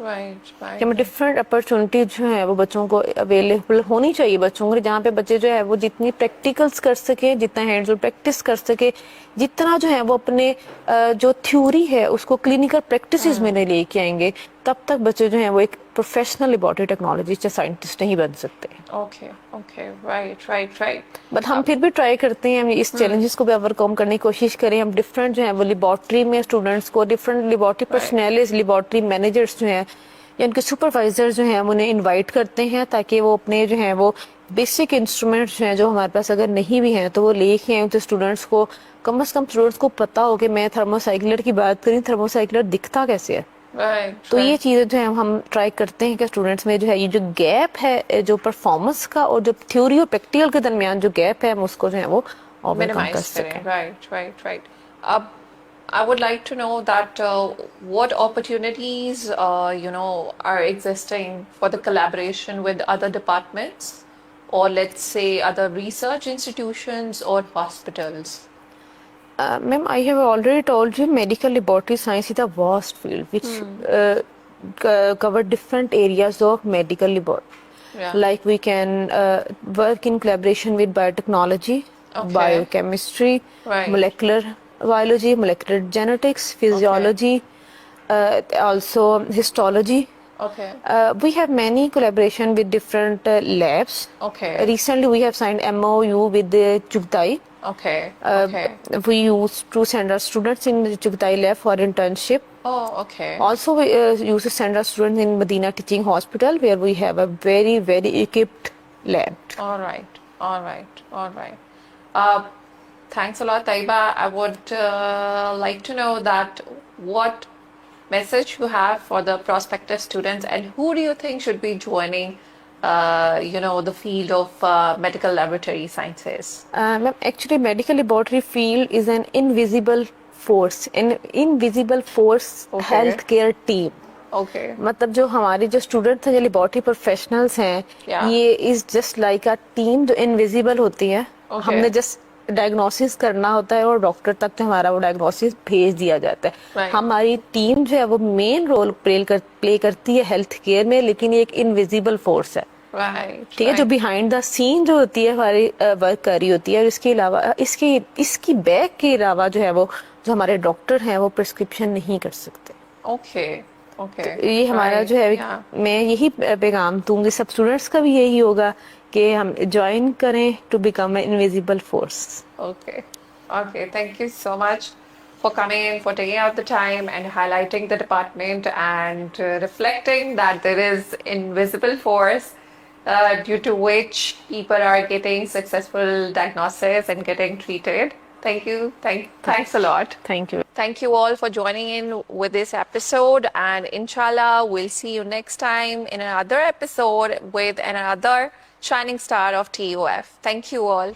कि हमें डिफरेंट अपॉर्चुनिटी जो है वो बच्चों को अवेलेबल होनी चाहिए बच्चों को, जहाँ पे बच्चे जो है वो जितनी प्रैक्टिकल्स कर सके, जितना हैंड्स ऑन प्रैक्टिस कर सके, जितना जो है वो अपने जो थ्योरी है उसको क्लिनिकल प्रैक्टिसेस में लेके आएंगे, तब तक बच्चे जो है वो एक प्रोफेशनल लेबोरेटरी टेक्नोलॉजिस्ट या साइंटिस्ट नहीं बन सकते. Okay, right. बट हम फिर भी ट्राई करते हैं, हम इस चैलेंजेस को भी ओवरकम करने की कोशिश करें. हम डिफरेंट जो है वो लेबोरेटरी में स्टूडेंट्स को, different laboratory personalities, laboratory managers जो हैं या उनके सुपरवाइजर जो हैं उन्हें इनवाइट करते हैं ताकि वो अपने जो है वो बेसिक इंस्ट्रूमेंट्स जो हैं जो हमारे पास अगर नहीं भी हैं तो वो लेके आए. तो स्टूडेंट्स को कम से कम स्टूडेंट्स को पता हो कि मैं थर्मोसाइक्लर की बात करी, थर्मोसाइक्लर दिखता कैसे है. तो ये चीज़ें जो है हम ट्राई करते हैं कि स्टूडेंट्स में जो है ये जो गैप है जो परफॉर्मेंस का और जो थ्योरी और प्रैक्टिकल के दरमियान जो गैप है हम उसको जो है वो ओवरकम कर सकें. Right. I would like to know that what opportunities are existing for the collaboration with other departments or let's say other research institutions or hospitals. Ma'am, I have already told you medical laboratory science is a vast field which cover different areas of medical laboratory. Like we can work in collaboration with biotechnology, biochemistry, molecular biology, molecular genetics, physiology, also histology. We have many collaboration with different labs. Recently we have signed MOU with the Chugtai. We used to send our students in the Chugtai lab for internship. Also we used to send our students in Medina Teaching Hospital where we have a very equipped lab. All right. Thanks a lot, Taiba. I would like to know that what message you have for the prospective students and who do you think should be joining the field of medical laboratory sciences? Ma'am, actually medical laboratory field is an invisible force healthcare team. मतलब जो हमारे जो स्टूडेंट्स हैं जो लेबोरेटरी प्रोफेशनल्स हैं ये is just like a team जो इनविजिबल होती है. हमने जस्ट डायग्नोसिस करना होता है और डॉक्टर तक तो हमारा वो डायग्नोसिस भेज दिया जाता है. हमारी टीम जो है वो मेन रोल प्ले करती है हेल्थ केयर में, लेकिन ये एक इनविजिबल फोर्स है. ठीक है, जो बिहाइंड द सीन जो होती है हमारी वर्क कर रही होती है. और इसके अलावा इसकी बैक के अलावा जो है वो जो हमारे डॉक्टर हैं वो प्रिस्क्रिप्शन नहीं कर सकते. तो ये हमारा जो है मैं यही पैगाम दूंगी सब स्टूडेंट्स का भी यही होगा कि हम ज्वाइन करें to become an invisible force. Okay, thank you so much for coming in, for taking out the time and highlighting the department and reflecting that there is invisible force due to which people are getting successful diagnosis and getting treated. Thank you. Thanks a lot. Thank you. Thank you all for joining in with this episode, and inshallah we'll see you next time in another episode with another shining star of TOF. Thank you all.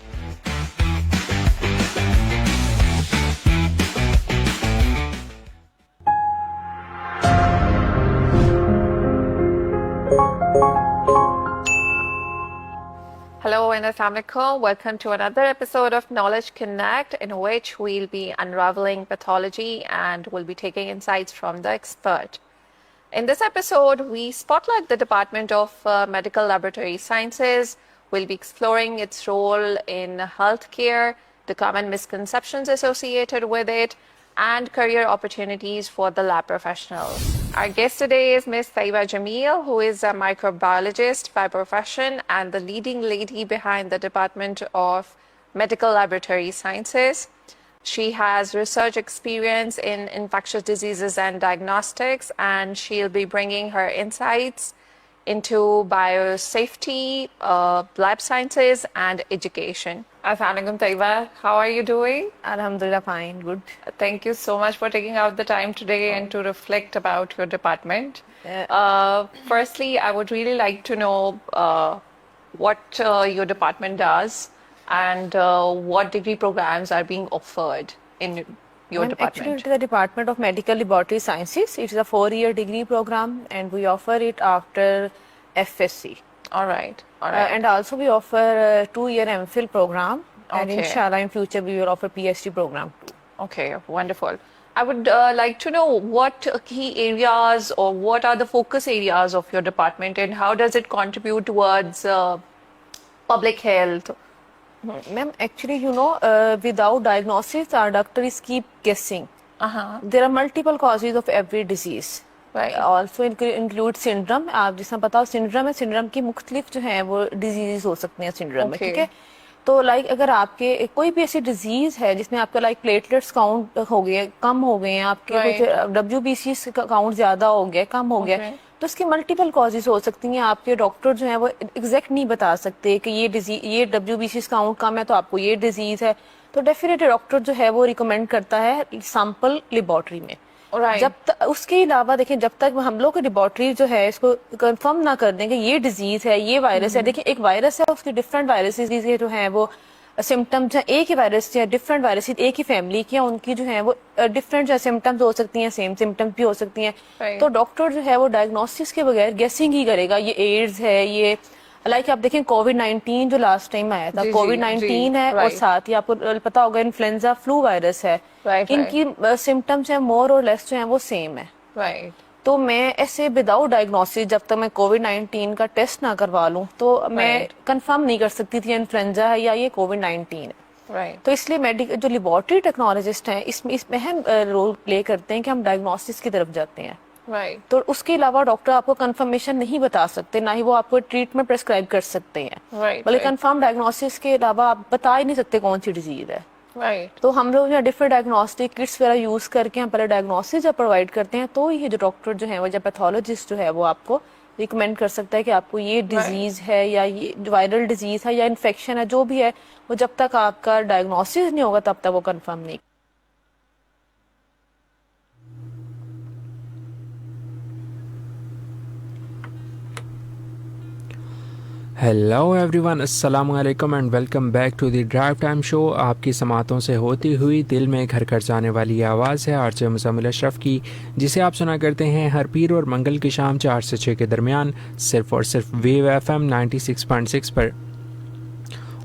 Hello and Assalamualaikum. Welcome to another episode of Knowledge Connect, in which we'll be unraveling pathology and we'll be taking insights from the expert. In this episode, we spotlight the Department of Medical Laboratory Sciences. We'll be exploring its role in healthcare, the common misconceptions associated with it, and career opportunities for the lab professionals. Our guest today is Ms. Taiba Jamil, who is a microbiologist by profession and the leading lady behind the Department of Medical Laboratory Sciences. She has research experience in infectious diseases and diagnostics, and she'll be bringing her insights into biosafety, lab sciences, and education. Assalamualaikum Taiba, how are you doing? Alhamdulillah, fine, good. Thank you so much for taking out the time today and to reflect about your department. Firstly, I would really like to know what your department does and what degree programs are being offered in your department. Actually, it is the Department of Medical Laboratory Sciences. It is a 4-year degree program, and we offer it after FSc. All right, all right. And also we offer a 2-year MPhil program, and Okay. inshallah in future we will offer PhD program too. Okay, wonderful. I would like to know what key areas or what are the focus areas of your department and how does it contribute towards public health? Ma'am, actually, without diagnosis, our doctors keep guessing. Uh-huh. There are multiple causes of every disease. Right. Also include syndrome. आप जिसमें पता हो syndrome है, syndrome की मुख्तलिफ जो है वो diseases हो सकते हैं syndrome में, Okay. ठीक है? तो like अगर आपके कोई भी ऐसी disease है जिसमें आपका like platelets count हो गए, कम हो गए हैं, आपके Right. कुछ WBC का count ज्यादा हो गया, कम हो गया, Okay. तो इसकी मल्टीपल कॉजेज हो सकती हैं. आपके डॉक्टर जो है वो एग्जैक्ट नहीं बता सकते कि ये डिजीज, ये WBC काउंट कम है तो आपको ये डिजीज है. तो डेफिनेटली डॉक्टर जो है वो रिकमेंड करता है सैंपल लेबोरेटरी में. Right. उसके अलावा देखें, जब तक हम लोग लेबोरेटरी जो है इसको कंफर्म ना कर दें कि ये डिजीज है, ये वायरस है. देखिए, एक वायरस है, उसके डिफरेंट वायरसेस जो है वो सिम्टम्स हैं. एक ही वायरस या डिफरेंट वायरस एक ही फैमिली की हैं, उनकी जो है वो डिफरेंट जो सिम्टम्स हो सकती हैं, सेम सिम्टम्स भी हो सकती हैं. Right. तो डॉक्टर जो है वो डायग्नोसिस के बगैर गेसिंग ही करेगा. ये एड्स है, ये लाइक आप देखें कोविड-19 जो लास्ट टाइम आया था, जी, कोविड-19 है, और right. साथ ही आपको पता होगा इन्फ्लुएंजा फ्लू वायरस है. Right, इनकी सिम्टम्स है मोर और लेस जो है वो सेम है. Right. तो मैं ऐसे विदाउट डायग्नोसिस जब तक मैं कोविड-19 का टेस्ट ना करवा लूं तो मैं Right. कंफर्म नहीं कर सकती थी इन्फ्लुएंजा है या ये कोविड-19 है. Right. तो इसलिए मेडिकल जो लेबोरेटरी टेक्नोलॉजिस्ट हैं इसमें अहम रोल प्ले करते हैं कि हम डायग्नोसिस की तरफ जाते हैं. Right. तो उसके अलावा डॉक्टर आपको कंफर्मेशन नहीं बता सकते, ना ही वो आपको ट्रीटमेंट प्रेस्क्राइब कर सकते हैं. Right, बल्कि right. कंफर्म डायग्नोसिस के अलावा आप बता ही नहीं सकते कौन सी डिजीज है. Right. तो हम लोग यहाँ डिफरेंट डायग्नोस्टिक किट्स वगैरह यूज करके हम पहले डायग्नोसिस जब प्रोवाइड करते हैं तो ये जो डॉक्टर जो है वो, जब पैथोलॉजिस्ट जो है वो आपको रिकमेंड कर सकता है कि आपको ये डिजीज है या ये वायरल डिजीज है या इन्फेक्शन है, जो भी है वो जब तक आपका डायग्नोसिस नहीं होगा तब तक वो कंफर्म नहीं. हेलो एवरीवन, अस्सलामु अलैकुम and welcome back to the drive time show. आपकी समातों से होती हुई दिल में घर घर जाने वाली ये आवाज़ है आरजे मुज़म्मिल अशरफ की, जिसे आप सुना करते हैं हर पीर और मंगल की शाम 4 से 6 के दरमियान सिर्फ और सिर्फ वेव FM 96.6 पर.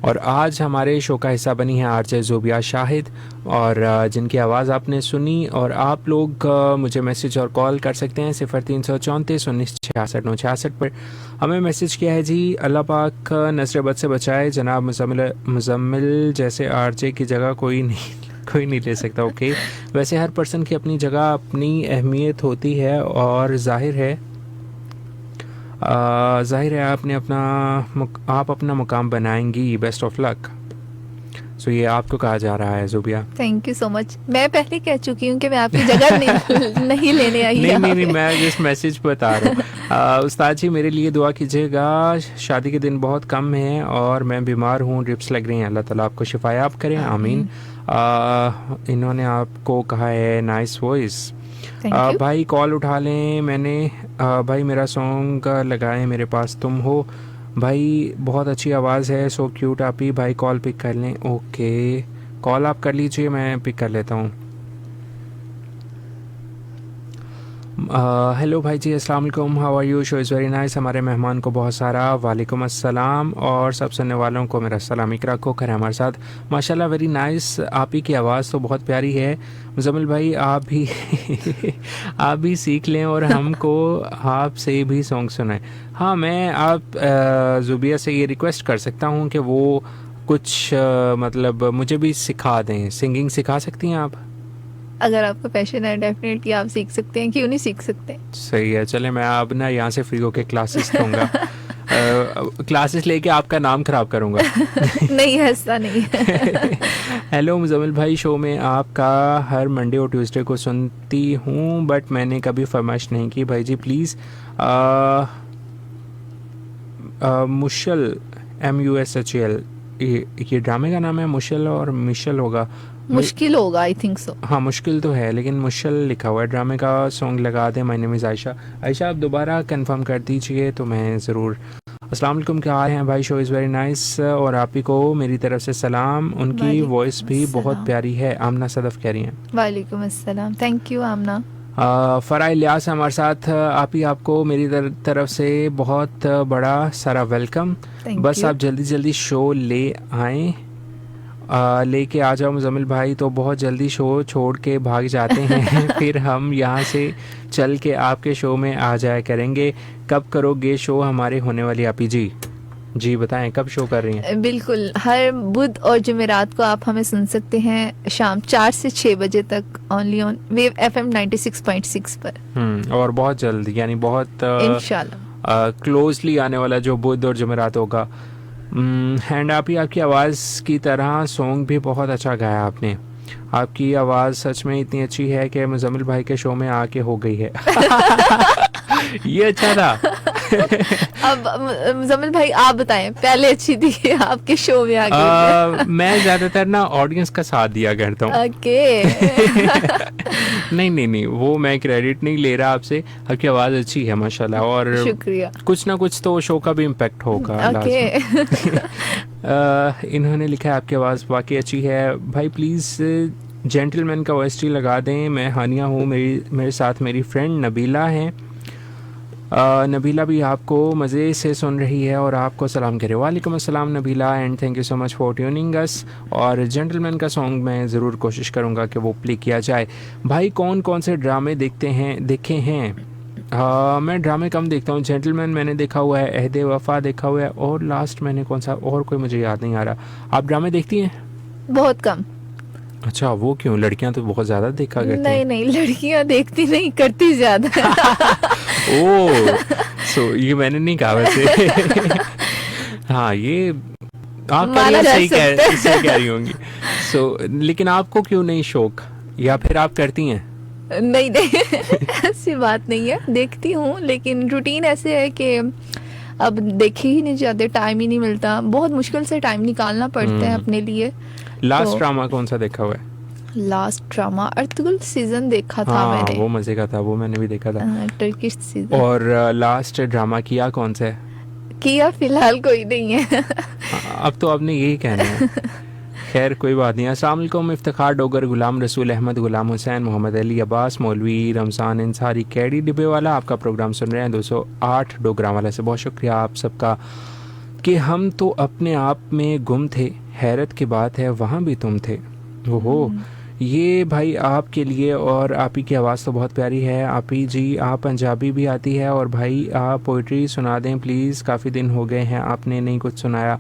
और आज हमारे शो का हिस्सा बनी है आरजे ज़ोबिया शाहिद, और जिनकी आवाज़ आपने सुनी. और आप लोग मुझे मैसेज और कॉल कर सकते हैं 0334 19 66 966 पर. हमें मैसेज किया है जी, अल्लाह पाक नज़र बद से बचाए, जनाब मुज़म्मिल जैसे आरजे की जगह कोई नहीं ले सकता. ओके, वैसे हर पर्सन की अपनी जगह अपनी अहमियत होती है, और जाहिर है आप अपना मुकाम बनाएंगी. Best of luck. सो ये आपको कहा जा रहा है Zubia. Thank you so much. मैं पहले कह चुकी हूँ कि मैं आपकी जगह नहीं लेने आई. नहीं, मैं जिस मैसेज बता रहा हूँ. उस्ताद जी मेरे लिए दुआ कीजिएगा, शादी के दिन बहुत कम हैं और मैं बीमार हूँ, ड्रिप्स लग रही हैं. अल्लाह ताला आपको शिफायाब करें, आमीन. इन्होंने आपको कहा है नाइस वॉइस. भाई कॉल उठा लें. मैंने भाई मेरा सॉन्ग लगाए, मेरे पास तुम हो. भाई बहुत अच्छी आवाज़ है, सो क्यूट. आप ही भाई कॉल पिक कर लें. ओके, कॉल आप कर लीजिए, मैं पिक कर लेता हूँ. हेलो भाई जी, अस्सलाम वालेकुम, how are you, show is very nice. हमारे मेहमान को बहुत सारा वालेकुम अस्सलाम और सब सुनने वालों को मेरा सलाम इकरा को करें हमारे साथ। माशाल्लाह वेरी नाइस, आप ही की आवाज़ तो बहुत प्यारी है। मुजम्मिल भाई आप भी आप भी सीख लें और हमको आपसे भी सॉन्ग सुनाएं। हाँ, मैं आप ज़ुबिया से ये रिक्वेस्ट कर सकता हूँ कि वो कुछ मतलब मुझे भी सिखा दें, सिंगिंग सिखा सकती हैं आप? अगर आपका पैशन है डेफिनेटली आप सीख सकते हैं, क्यों नहीं सीख सकते। सही है, चले मैं अब ना यहाँ से फ्री होके क्लासेस लूँगा। क्लासेस लेके आपका नाम खराब करूँगा। नहीं, ऐसा नहीं हेलो मुजम्मिल भाई, शो में आपका हर मंडे और ट्यूसडे को सुनती हूँ बट मैंने कभी फरमाइश नहीं की। भाई जी प्लीज़ मुशल MUSHL ये ड्रामे का नाम है, मुशल और मिशल होगा, मुश्किल होगा आई थिंक सो। हाँ मुश्किल तो है लेकिन मुशल लिखा हुआ है। ड्रामे का सॉन्ग लगा दें। My name is Ayesha. Ayesha आप दोबारा कंफर्म कर दीजिए तो मैं ज़रूर। अस्सलाम वालेकुम, क्या हाल हैं भाई, शो इज़ वेरी नाइस और आप ही को मेरी तरफ से सलाम। उनकी वालेकुम वॉइस भी बहुत अस्सलाम। प्यारी है। आमना सदफ़ कह रही हैं। वालेकुम अस्सलाम, थैंक यू आमना। फ़राह इलियास हमारे साथ। आप ही आपको मेरी तरफ से बहुत बड़ा सारा वेलकम। Thank बस you. आप जल्दी जल्दी शो ले आएँ, लेके आ जाओ मुजम्मिल भाई तो बहुत जल्दी शो छोड़ के भाग जाते हैं फिर हम यहाँ से चल के आपके शो में आ जाया करेंगे। कब करोगे शो हमारे होने वाली आप ही जी बताएं कब शो कर रही हैं? बिल्कुल, हर बुध और जुमेरात को आप हमें सुन सकते हैं शाम 4 से 6 बजे तक ओनली ऑन वेव FM 96.6 पर। और बहुत जल्द यानी बहुत इंशाल्लाह क्लोजली आने वाला जो बुध और जुमेरात होगा। एंड आप ही आपकी आवाज़ की तरह सॉन्ग भी बहुत अच्छा गाया आपने। आपकी आवाज़ सच में इतनी अच्छी है कि मुजम्मिल भाई के शो में आके हो गई है। ये अच्छा था। अब मुजम्मिल भाई आप बताएं, पहले अच्छी थी आपके शो में आ गई। मैं ज़्यादातर ना ऑडियंस का साथ दिया करता हूँ। ओके नहीं वो मैं क्रेडिट नहीं ले रहा आपसे। आपकी आवाज़ अच्छी है माशाल्लाह और शुक्रिया। कुछ ना कुछ तो शो का भी इम्पैक्ट होगा। ओके इन्होंने लिखा है आपकी आवाज़ वाकई अच्छी है भाई, प्लीज़ जेंटलमैन का OST लगा दें। मैं हानिया हूँ, मेरे साथ मेरी फ्रेंड नबीला हैं। नबीला भी आपको मज़े से सुन रही है और आपको सलाम करे। वालेकुम अस्सलाम Nabeela and thank you so much for tuning us. और जेंटलमैन का सॉन्ग मैं ज़रूर कोशिश करूँगा कि वो प्ले किया जाए। भाई कौन कौन से ड्रामे देखे हैं? मैं ड्रामे कम देखता हूँ। जेंटलमैन मैंने देखा हुआ है, अहदे वफ़ा देखा हुआ है और लास्ट मैंने कौन सा और कोई मुझे याद नहीं आ रहा। आप ड्रामे देखती हैं? बहुत कम। अच्छा, वो क्यों? लड़कियां तो बहुत ज़्यादा देखा करती हैं। नहीं लड़कियां देखती नहीं, करती ज्यादा। ओह ये मैंने नहीं कहा वैसे। हाँ ये आप माना जा सही सकता है। सही कह रही होंगी। लेकिन आपको क्यों नहीं शौक, या फिर आप करती हैं? नहीं ऐसी बात नहीं है, देखती हूँ लेकिन रूटीन ऐसे है कि अब देखे ही नहीं जाते, टाइम ही नहीं मिलता, बहुत मुश्किल से टाइम निकालना पड़ता है अपने लिए। लास्ट तो ड्रामा कौन सा देखा हुआ है? लास्ट ड्रामा अर्तुगरुल सीजन देखा था हाँ मैंने। वो मजे का था, वो मैंने भी देखा था। Turkish season. और लास्ट ड्रामा किया कौन सा है? किया फिलहाल कोई नहीं है। अब तो आपने यही कहना है। खैर कोई बात नहीं। अस्सलाम वालेकुम, इफ्तिखार डोगर, गुलाम रसूल अहमद, गुलाम हुसैन, मोहम्मद अली अब्बास, मौलवी रमज़ान इंसारी, कैडी डिब्बे वाला आपका प्रोग्राम सुन रहे हैं 208 डोगरा वाला से। बहुत शुक्रिया आप सबका कि हम तो अपने आप में गुम थे, हैरत की बात है वहाँ भी तुम थे। ओहो, ये भाई आपके लिए। और आप ही की आवाज़ तो बहुत प्यारी है। आप ही जी, आप पंजाबी भी आती है और भाई आप पोइट्री सुना दें प्लीज़, काफ़ी दिन हो गए हैं आपने नहीं कुछ सुनाया।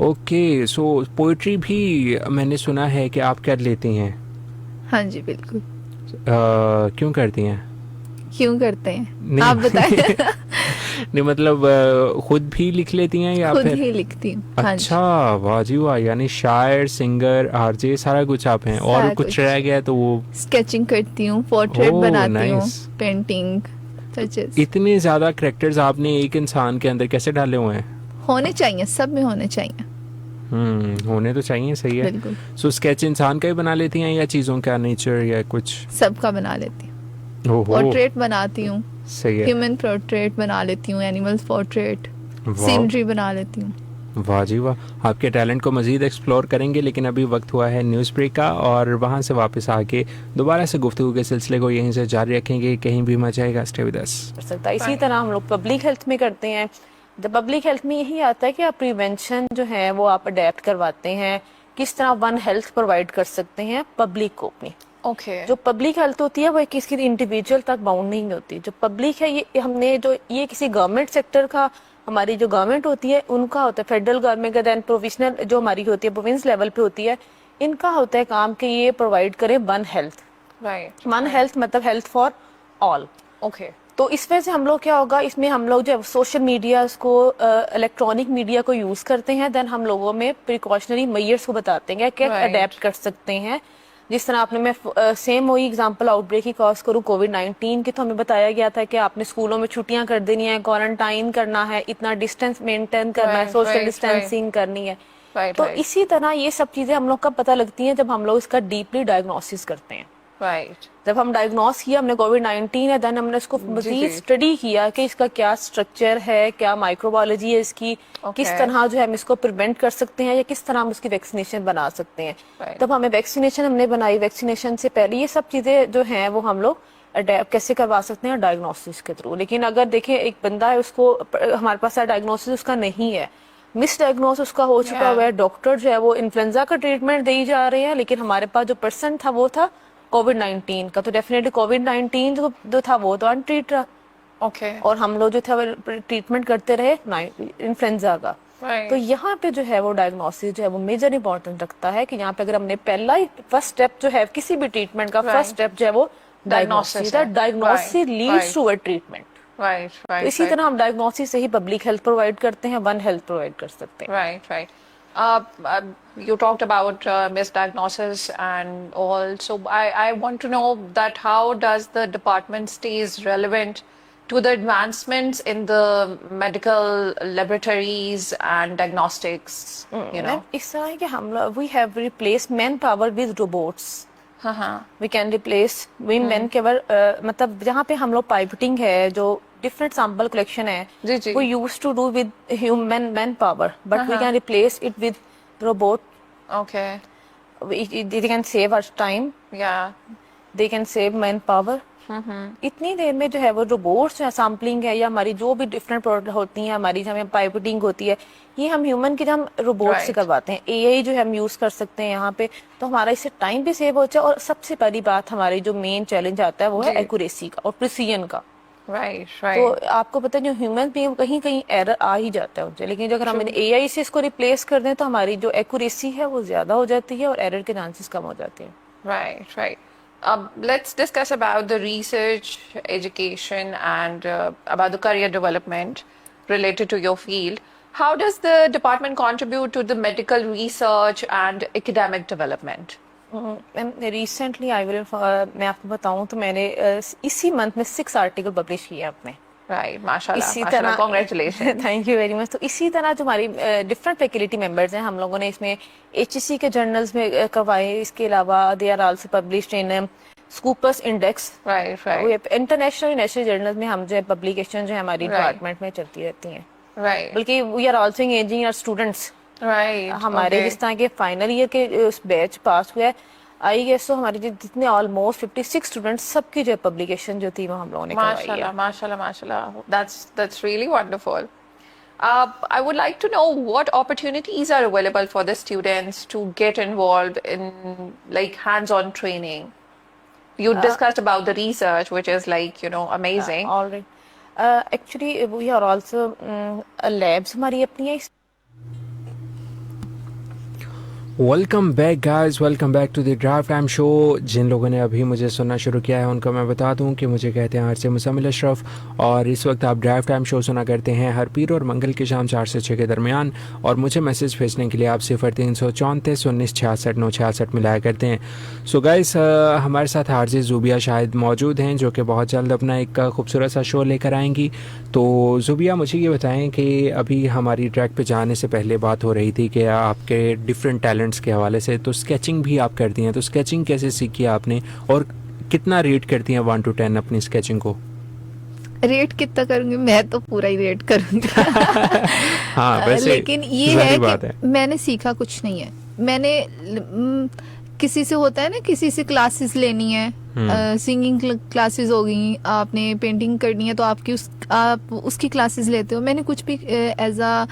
ओके सो पोइट्री भी मैंने सुना है कि आप कर लेती हैं। हाँ जी बिल्कुल। क्यों करती हैं? क्यों करते हैं नहीं, आप बताएं। नहीं मतलब खुद भी लिख लेती हैं या खुद फिर? ही लिखती हूँ। हाँ जी। अच्छा वाह जी वाह, यानी शायर, सिंगर, आरजे सारा कुछ आप हैं। और सारा कुछ कुछ। रह गया तो वो स्केचिंग करती हूँ, पोर्ट्रेट ओह, बनाती हूँ, nice। Painting, such as. इतने ज़्यादा कैरेक्टर्स आपने एक इंसान के अंदर कैसे डाले हुए हैं? होने चाहिए, सब में होने चाहिए। होने तो चाहिए, सही है। बिल्कुल, सो स्केच इंसान का ही बना लेती हैं या चीज़ों का, नेचर या कुछ? सबका बना लेती हूँ। ओहो पोर्ट्रेट बनाती हूँ, सही है। ह्यूमन पोर्ट्रेट बना लेती हूँ, एनिमल्स पोर्ट्रेट, वाह। सीनरी बना लेती हूँ। वाह जी वाह, आपके टैलेंट को मज़ीद एक्सप्लोर करेंगे, लेकिन अभी वक्त हुआ है न्यूज़ ब्रेक का और वहाँ से वापस आके दोबारा से गुफ्तगू के सिलसिले को यहीं से जारी रखेंगे, कहीं भी मत जाएगा, स्टे विद अस। कर सकता है। इसी तरह हम लोग पब्लिक हेल्थ में करते हैं। जब पब्लिक हेल्थ में यही आता है कि आप प्रिवेंशन जो है वो आप अडेप्ट करवाते हैं, किस तरह वन हेल्थ प्रोवाइड कर सकते हैं पब्लिक को अपनी। Okay. जो पब्लिक हेल्थ होती है वो किसी इंडिविजुअल तक बाउंड नहीं होती। जो पब्लिक है ये हमने जो ये किसी गवर्नमेंट सेक्टर का, हमारी जो गवर्नमेंट होती है उनका होता है, फेडरल गवर्नमेंट का, देन प्रोविजनल जो हमारी होती है प्रोविंस लेवल पे होती है, इनका होता है काम कि ये प्रोवाइड करें one health. Right. One health मतलब हेल्थ फॉर ऑल। Okay. तो इस वजह से हम लोग क्या होगा, इसमें हम लोग जो सोशल मीडिया को, इलेक्ट्रॉनिक मीडिया को यूज करते हैं, देन हम लोगों में प्रिकॉशनरी मेजर्स को बताते हैं कि Right. अडेप्ट कर सकते हैं। जिस तरह आपने, मैं सेम वही एग्जांपल आउटब्रेक की कॉज करूँ कोविड-19 की, तो हमें बताया गया था कि आपने स्कूलों में छुट्टियां कर देनी है, क्वारंटाइन करना है, इतना डिस्टेंस मेंटेन करना है, Right, सोशल right, डिस्टेंसिंग करनी है। Right, तो right. इसी तरह ये सब चीजें हम लोग का पता लगती हैं जब हम लोग इसका डीपली डायग्नोसिस करते हैं। Right. जब हम डायग्नोस किया, हमने कोविड-19 है, देन हमने इसको मजीद जी। स्टडी किया कि इसका क्या स्ट्रक्चर है, क्या माइक्रोबायोलॉजी है इसकी, किस Okay. तरह जो है हम इसको प्रिवेंट कर सकते हैं या किस तरह हम उसकी वैक्सीनेशन बना सकते हैं। Right. तब हमें वैक्सीनेशन हमने बनाई, वैक्सीनेशन से पहले ये सब चीजें जो हैं वो हम लोग अडेप्ट कैसे करवा सकते हैं डायग्नोसिस के थ्रू। लेकिन अगर देखें एक बंदा है, उसको हमारे पास डायग्नोसिस उसका नहीं है, मिस डायग्नोस उसका हो चुका Yeah. हुआ है, डॉक्टर जो है वो इन्फ्लुएंजा का ट्रीटमेंट दे जा रहे हैं, लेकिन हमारे पास जो पर्सन था वो था कोविड-19 का। तो डेफिनेटली कोविड-19 जो था वो तो अनट्रीट रहा, Okay. और हम लोग जो था वो ट्रीटमेंट करते रहे इन्फ्लुएंजा का। Right. तो यहाँ पे जो है वो डायग्नोसिस जो है वो मेजर इंपॉर्टेंट रखता है कि यहाँ पे अगर हमने पहला ही फर्स्ट स्टेप जो है किसी भी ट्रीटमेंट का, Right. फर्स्ट स्टेप जो है वो डायग्नोसिस है। है। Diagnosis Right, leads right. To a treatment. Right. तो Right. इसी right. तरह हम डायग्नोसिस से ही पब्लिक हेल्थ प्रोवाइड करते हैं, वन हेल्थ प्रोवाइड कर सकते हैं। Right, right. You talked about misdiagnosis and all. So I want to know that how does the department stays relevant to the advancements in the medical laboratories and diagnostics, you know? इस तरह है कि हम लोग we have replace manpower with robots. हाँ we can replace we man केवल मतलब जहाँ पे हम लोग पाइपटिंग है, जो डिफरेंट सैंपल कलेक्शन है, जी, जी। वो use to do with human man power, but we can replace it with robot. Okay. They can save our time, Yeah. They can save man power. इतनी देर में जो है वो रोबोट्स जो है, सैम्पलिंग है या हमारी जो भी डिफरेंट प्रोडक्ट होती हैं, हमारी जब पाइपटिंग होती है, ये हम ह्यूमन की, जब हम रोबोट से Right. करवाते हैं, एआई जो है हम यूज कर सकते हैं यहाँ पे, तो हमारा इससे टाइम भी सेव हो जाए। और सबसे बड़ी बात, हमारी जो मेन चैलेंज आता है वो है जी। एक्यूरेसी का और प्रिसीजन का। Right, तो right. आपको पता है जो ह्यूमन भी कहीं कहीं एरर आ ही जाता है उनसे, लेकिन जो अगर हम एआई से इसको रिप्लेस कर दें तो हमारी जो एक्यूरेसी है वो ज्यादा हो जाती है और एरर के चांसेस कम हो जाते हैं। Right, right. Let's discuss about the research, education, and about the career development related to your field. How does the department contribute to the medical research and academic development? Recently मैं आपको बताऊं तो मैंने इसी मंथ में 6 आर्टिकल पब्लिश किए अपने। Right, mashallah, इसी mashallah. तरह Congratulations. Thank you very much. तो इसी तरह जो हमारी डिफरेंट फैकल्टी मेंबर्स हैं, हम लोगों ने इसमें एचईसी के जर्नल्स में करवाए। इसके अलावा they are also published in Scopus index. Right, right. International national journals में हम जो है पब्लिकेशन जो है हमारी Right. डिपार्टमेंट में चलती रहती हैं। Right, बल्कि we are also engaging our students. right. हमारे Okay. जिस तरह के फाइनल ईयर के उस बैच पास हुआ है, आई गेस तो हमारे जितने ऑलमोस्ट 56 स्टूडेंट्स, सबकी जो पब्लिकेशन जो थी वो हम लोगों ने करवाई है। Mashallah, mashallah, mashallah. That's really wonderful. I would like to know what opportunities are available for the students to get involved in like hands-on training. You discussed about the research, which is like, you know, amazing. Alright, actually we are also labs हमारी अपनी है। Welcome back guys, welcome back to the drive time show. जिन लोगों ने अभी मुझे सुनना शुरू किया है उनको मैं बता दूं कि मुझे कहते हैं आरजे मुसम्मिल अशरफ, और इस वक्त आप ड्राइव टाइम शो सुना करते हैं हर पीर और मंगल की शाम 4 से 6 के दरमियान। और मुझे मैसेज भेजने के लिए आप 0334 19 66 966 मिलाया करते हैं। सो गाइस, हमारे साथ आरजे ज़ुबिया शाहिद मौजूद हैं, जो कि बहुत जल्द अपना एक खूबसूरत सा शो लेकर आएंगी। तो ज़ुबिया, मुझे ये बताएं कि अभी हमारी ट्रैक पे जाने से पहले बात हो रही थी कि आपके डिफरेंट टैलेंट्स के हवाले से, तो स्केचिंग भी आप करती हैं, तो स्केचिंग कैसे सीखी आपने और कितना रेट करती हैं 1 to 10 अपनी स्केचिंग को? रेट कितना करूंगी, मैं तो पूरा ही रेट करूंगी। हाँ वैसे लेकिन ये जाहिर है बात कि है। मैंने सीखा कुछ नहीं है। मैंने किसी से होता है ना, किसी से क्लासेस लेनी है, सिंगिंग क्लासेस हो गई, आपने पेंटिंग करनी है तो आप उसकी क्लासेस लेते हो। मैंने कुछ भी एज अ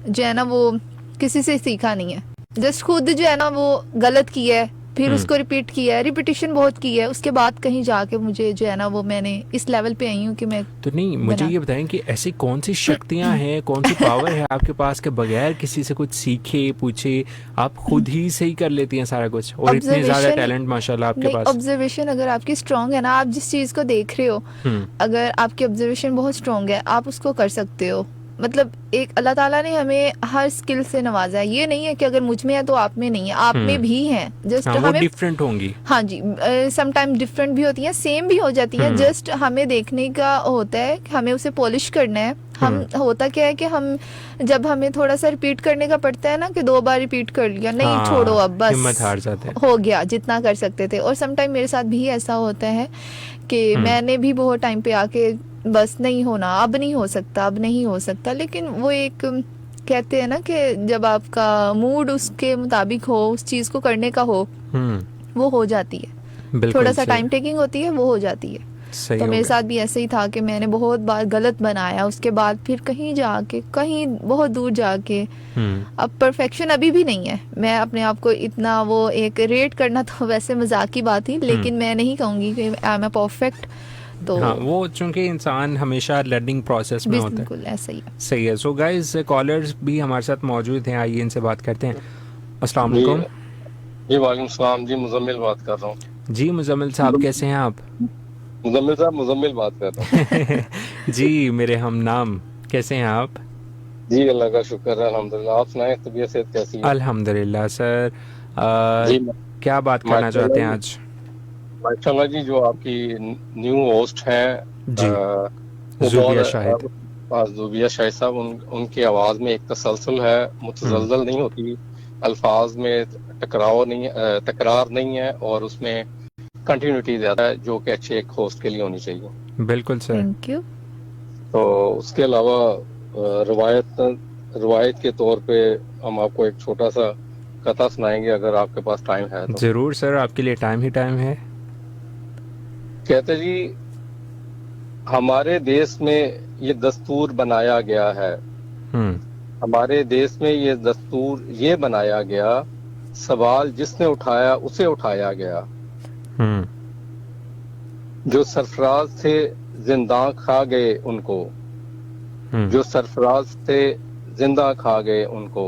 जो है ना वो किसी से सीखा नहीं है। जस्ट खुद जो है ना वो गलत किया है, फिर उसको रिपीट किया है, रिपीटिशन बहुत की है, उसके बाद कहीं जाके मुझे जो है ना वो मैंने इस लेवल पे आई हूँ कि मैं तो नहीं, मुझे ये बताएं कि ऐसी कौन सी शक्तियां हैं, कौन सी पावर है आपके पास के बगैर किसी से कुछ सीखे पूछे आप खुद ही सही कर लेती हैं सारा कुछ, और इतनी ज्यादा Observation- टैलेंट माशाल्लाह आपके नहीं, पास। ऑब्जर्वेशन अगर आपकी स्ट्रांग है ना, आप जिस चीज को देख रहे हो, अगर आपकी ऑब्जर्वेशन बहुत स्ट्रांग है, आप उसको कर सकते हो। मतलब एक अल्लाह ताला ने हमें हर स्किल से नवाजा है। ये नहीं है कि अगर मुझ में है तो आप में नहीं है, आप में भी है। जस्ट हाँ, वो हमें डिफरेंट होंगी। हाँ जी, सम टाइम डिफरेंट भी होती हैं, सेम भी हो जाती हैं। जस्ट हमें देखने का होता है कि हमें उसे पॉलिश करना है। हम होता क्या है कि हम जब हमें थोड़ा सा रिपीट करने का पड़ता है ना, कि 2 बार रिपीट कर लिया, नहीं हाँ, छोड़ो अब बस हिम्मत हार जाते हैं। हो गया जितना कर सकते थे। और सम टाइम मेरे साथ भी ऐसा होता है कि मैंने भी बहुत टाइम पे आके बस नहीं होना, अब नहीं हो सकता, अब नहीं हो सकता। लेकिन वो एक कहते हैं ना कि जब आपका मूड उसके मुताबिक हो, उस चीज को करने का हो, वो हो जाती है। बिल्कुल थोड़ा सा सही। टाइम टेकिंग होती है, वो हो जाती है। सही तो हो मेरे गया। साथ भी ऐसे ही था कि मैंने बहुत बार गलत बनाया, उसके बाद फिर कहीं जाके, कहीं बहुत दूर जाके, अब परफेक्शन अभी भी नहीं है। मैं अपने आप को इतना वो एक रेट करना तो वैसे मजाक की बात ही, लेकिन मैं नहीं कहूंगी कि आई एम परफेक्ट। तो हाँ, वो चूंकि इंसान हमेशा लर्निंग प्रोसेस में होता है। बिल्कुल ऐसा ही है। सही है। सो गाइस, कॉलर्स भी हमारे साथ मौजूद हैं, आइए इनसे बात करते हैं। अस्सलाम जी वालेकुम। जी वालेकुम सलाम जी, मुजम्मिल बात कर रहा हूँ। जी मुजम्मिल साहब, कैसे हैं आप? मुजम्मिल साहब, मुजम्मिल बात कर रहा हूँ। जी मेरे हम नाम, कैसे हैं आप? जी अल्लाह का शुक्र है, अल्हम्दुलिल्लाह। आप सुनाएं, तबीयत सेहत कैसी है? अल्हम्दुलिल्लाह सर। जी क्या बात करना माशाल्लाह चाहते हैं जी, आज? माशाल्लाह जी, जो आपकी न्यू होस्ट हैं जी, वो ज़ुबिया शाहिद। ज़ुबिया शाहिद साहब, उनकी आवाज में एक तसलसल है, मुतजलजल नहीं होती, अल्फाज में टकराव नहीं, तकरार नहीं है, और उसमें कंटिन्यूटी ज्यादा है, जो कि अच्छे एक होस्ट के लिए होनी चाहिए। बिल्कुल सर। Thank you. तो उसके अलावा रवायत के तौर पे हम आपको एक छोटा सा कथा सुनाएंगे, अगर आपके पास टाइम है तो। ज़रूर सर, आपके लिए टाइम ही टाइम है। कहते जी, हमारे देश में ये दस्तूर बनाया गया है, हमारे देश में ये दस्तूर ये बनाया गया, सवाल जिसने उठाया उसे उठाया गया, जो सरफराज थे जिंदा खा गए उनको, जो सरफराज थे जिंदा खा गए उनको,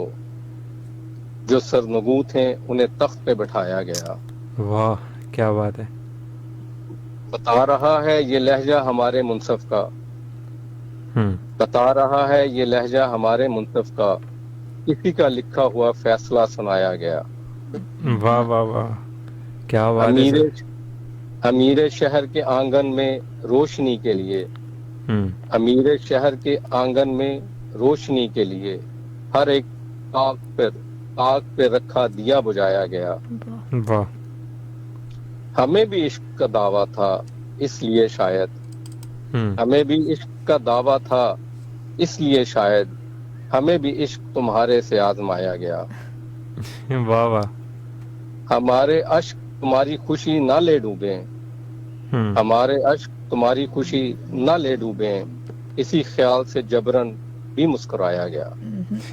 जो सरनगू थे उन्हें तख्त पे बिठाया गया। वाह, क्या बात है। बता रहा है ये लहजा हमारे मुनसफ का, बता रहा है ये लहजा हमारे मुनसफ का, किसी का लिखा हुआ फैसला सुनाया गया। वाह वाह वाह, क्या बात है सर। अमीर शहर के आंगन में रोशनी के लिए, अमीर शहर के आंगन में रोशनी के लिए, हर एक आग पे रखा दिया बुझाया गया। वाह। हमें भी इश्क का दावा था इसलिए शायद, हमें भी इश्क का दावा था इसलिए शायद, हमें भी इश्क तुम्हारे से आजमाया गया। वाह वाह। हमारे अश्क तुम्हारी खुशी ना ले डूबे, हमारे अश्क तुम्हारी खुशी ना ले डूबे, इसी ख्याल से जबरन भी मुस्कुराया गया।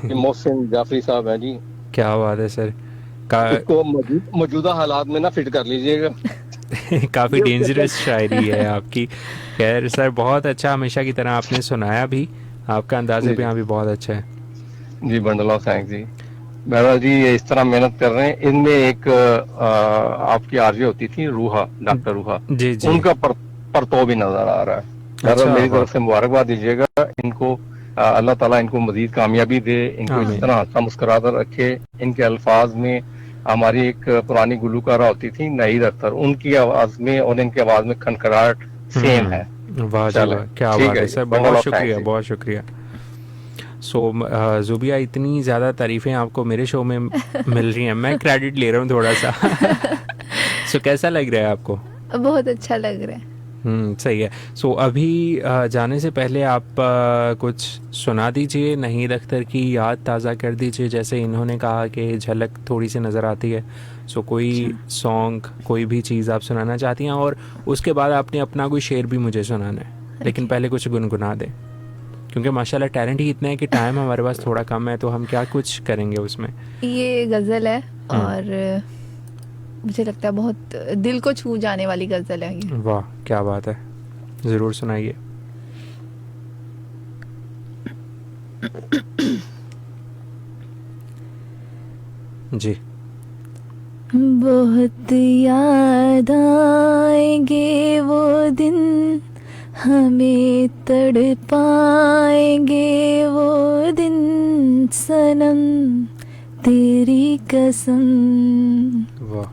ये मोहसिन जाफरी साहब हैं जी। क्या बात है सर। इसको मौजूदा हालात में ना फिट कर लीजिएगा। काफ़ी डेंजरस शायरी है आपकी। खैर सर, बहुत अच्छा, हमेशा की तरह आपने सुनाया भी, आपका अंदाज़ा भी यहाँ भी बहुत अच्छा है। जी बंडल ऑफ थैंक्स जी। बहरहाल जी, ये इस तरह मेहनत कर रहे हैं। इनमें एक आपकी आरजे होती थी रूहा, डॉक्टर रूहा जी जी, उनका परतो भी नजर आ रहा है। बहरहाल अच्छा, मेरी तरफ से मुबारकबाद दीजिएगा इनको। अल्लाह ताला इनको मजीद कामयाबी दे, इनको इस तरह हंसा मुस्कुराता रखे। इनके अल्फाज में हमारी एक पुरानी गुलूकारा होती थी नईद अख्तर, उनकी आवाज में और इनकी आवाज में खनखराहट सेम है। वाह जी वाह, क्या बात है सर, बहुत शुक्रिया, बहुत शुक्रिया। सो ज़ुबिया, इतनी ज़्यादा तारीफ़ें आपको मेरे शो में मिल रही हैं, मैं क्रेडिट ले रहा हूँ थोड़ा सा। सो कैसा लग रहा है आपको? बहुत अच्छा लग रहा है। सही है। सो अभी जाने से पहले आप कुछ सुना दीजिए, नहीद अख्तर की याद ताज़ा कर दीजिए। जैसे इन्होंने कहा कि झलक थोड़ी सी नज़र आती है, सो कोई सॉन्ग, कोई भी चीज़ आप सुनाना चाहती हैं, और उसके बाद आपने अपना कोई शेर भी मुझे सुनाना है, लेकिन पहले कुछ गुनगुना दें, क्योंकि माशाल्लाह टैलेंट ही इतना है कि टाइम हमारे पास थोड़ा कम है, तो हम क्या कुछ करेंगे उसमें। ये गज़ल है और मुझे लगता है बहुत दिल को छू जाने वाली गज़ल है ये। वाह, क्या बात है, ज़रूर सुनाइए। जी। बहुत याद आएंगे वो दिन, हमें तड़पाएंगे वो दिन, सनम तेरी कसम। वाह।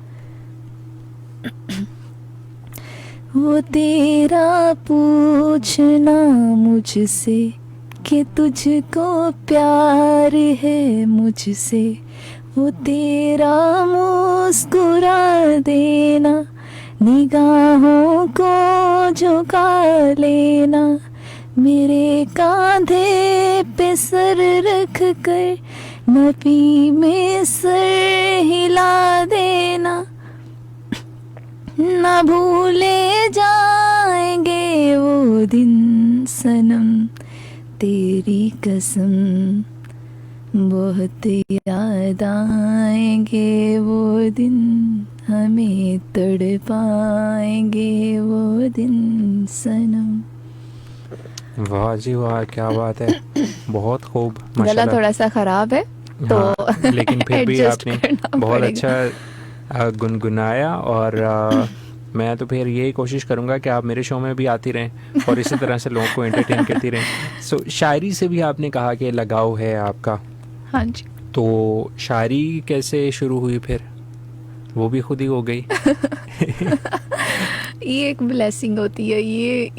वो तेरा पूछना मुझसे कि तुझको प्यार है मुझसे, वो तेरा मुस्कुरा देना, निगाहों को झुका लेना, मेरे कांधे पे सर रख कर नपी में सर हिला देना, ना भूले जाएंगे वो दिन, सनम तेरी कसम, बहुत याद आएंगे वो दिन, हमें तड़पाएंगे वो दिन, सनम। वाह जी वाह, क्या बात है, बहुत खूब गला माशाल्लाह। थोड़ा सा खराब है तो हाँ, लेकिन फिर भी adjust आपने करना बहुत पड़ेगा। अच्छा गुनगुनाया, और मैं तो फिर यही कोशिश करूँगा कि आप मेरे शो में भी आती रहें और इसी तरह से लोगों को एंटरटेन करती रहें। सो शायरी से भी आपने कहा कि लगाव है आपका, हाँ जी। तो शायरी कैसे शुरू हुई फिर? वो भी खुद ही हो गई? ये एक ब्लेसिंग होती है, ये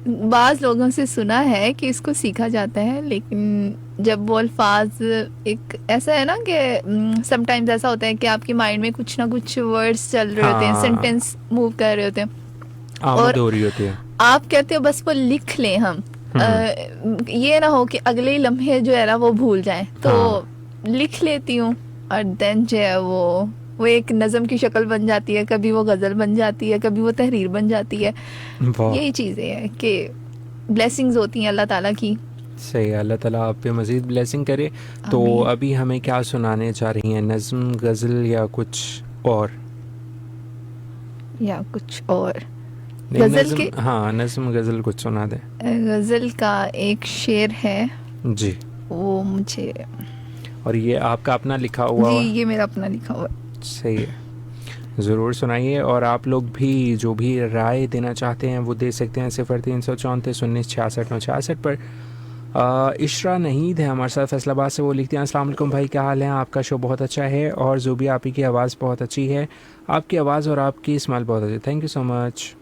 बाज़ लोगों से सुना है कि इसको सीखा जाता है, लेकिन जब वो अल्फाज एक ऐसा है ना कि समटाइम्स ऐसा होता है कि आपके माइंड में कुछ ना कुछ वर्ड्स चल रहे होते हैं, हाँ। सेंटेंस मूव कर रहे होते हैं, आमद और हो रही होती है। आप कहते हो बस वो लिख लें हम, ये ना हो कि अगले ही लम्हे जो है ना वो भूल जाएं, तो हाँ। लिख लेती हूँ और देन जो है वो एक नज़म की शक्ल बन जाती है, कभी वो गज़ल बन जाती है, कभी वो तहरीर बन जाती है। वाह, यही चीज़ें हैं कि ब्लेसिंग्स होती हैं अल्लाह ताला की। सही है, अल्लाह ताला आप पे मज़ीद ब्लेसिंग करे। तो आमीन। अभी हमें क्या सुनाने जा रही हैं, नज़्म, गज़ल या कुछ और? या कुछ और नहीं, गज़ल नज़्म, के हाँ नज़्म गज़ल कुछ सुना दे। गज़ल का एक शेर है, जी। वो मुझे, और ये आपका अपना लिखा हुआ जी है? ये मेरा अपना लिखा हुआ है। सही है, ज़रूर सुनाइए। और आप लोग भी जो भी राय देना चाहते हैं वो दे सकते हैं 0334 19 66 966 पर। इशरा नहीद है हमारे साथ फैसलाबाद से, वो लिखती हैं अस्सलाम वालेकुम भाई, क्या हाल है? आपका शो बहुत अच्छा है और ज़ुबी आपी की आवाज़ बहुत अच्छी है, आपकी आवाज़ और आपकी स्माइल बहुत अच्छी, थैंक यू सो मच।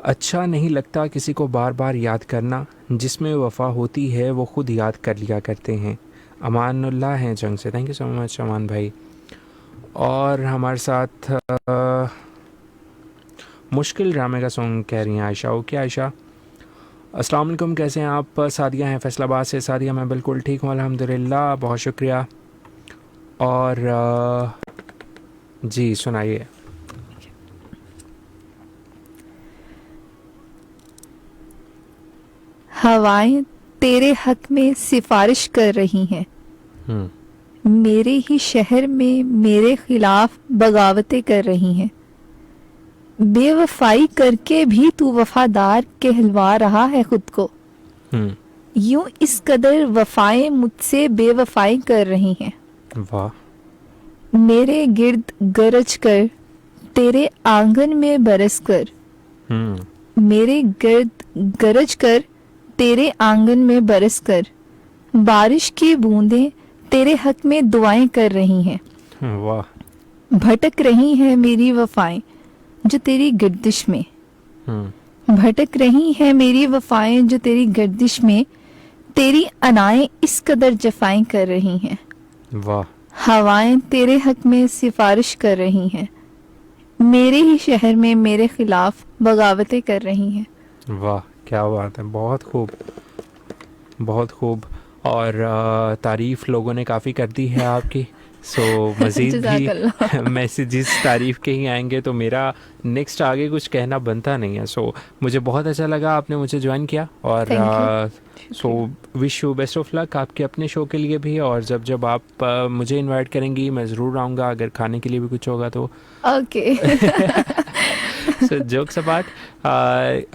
अच्छा नहीं लगता किसी को बार बार याद करना, जिसमें वफ़ा होती है वो ख़ुद याद कर लिया करते हैं। अमानुल्लाह हैं जंग से, थैंक यू सो मच अमान भाई। और हमारे साथ मुश्किल ड्रामे का सॉन्ग कह रही हैं आयशा। ओके आयशा, अस्सलाम वालेकुम, कैसे हैं आप? सादिया हैं फैसलाबाद से। सादिया मैं बिल्कुल ठीक हूँ अल्हम्दुलिल्लाह, बहुत शुक्रिया। और जी सुनाइए। हवाएं तेरे हक में सिफारिश कर रही हैं, मेरे ही शहर में मेरे खिलाफ बगावतें कर रही हैं, बेवफाई करके भी तू वफादार कहलवा रहा है खुद को, यूं इस कदर वफाएं मुझसे बेवफाई कर रही हैं। वाह। मेरे गिर्द गरज कर तेरे आंगन में बरस कर, मेरे गिर्द गरज कर तेरे आंगन में बरस कर, बारिश की बूंदें तेरे हक में दुआएं कर रही हैं। वाह। भटक रही हैं मेरी वफाएं जो तेरी गर्दिश में, भटक रही हैं मेरी वफाएं जो तेरी गर्दिश में, तेरी अनाएं इस कदर जफाएं कर रही हैं। वाह। हवाएं तेरे हक में सिफारिश कर रही हैं, मेरे ही शहर में मेरे खिलाफ बगावतें कर रही हैं। वाह, क्या बात है, बहुत खूब, बहुत खूब। और तारीफ़ लोगों ने काफ़ी कर दी है आपकी। सो मज़ीद जज़ाकल्लाह। भी मैसेजेस तारीफ़ के ही आएंगे, तो मेरा नेक्स्ट आगे कुछ कहना बनता नहीं है। सो मुझे बहुत अच्छा लगा आपने मुझे ज्वाइन किया, और Thank so wish you best of luck आपके अपने शो के लिए भी। और जब जब आप मुझे इनवाइट करेंगी मैं ज़रूर आऊँगा, अगर खाने के लिए भी कुछ होगा तो। ओके। सो जोक्स अपार्ट,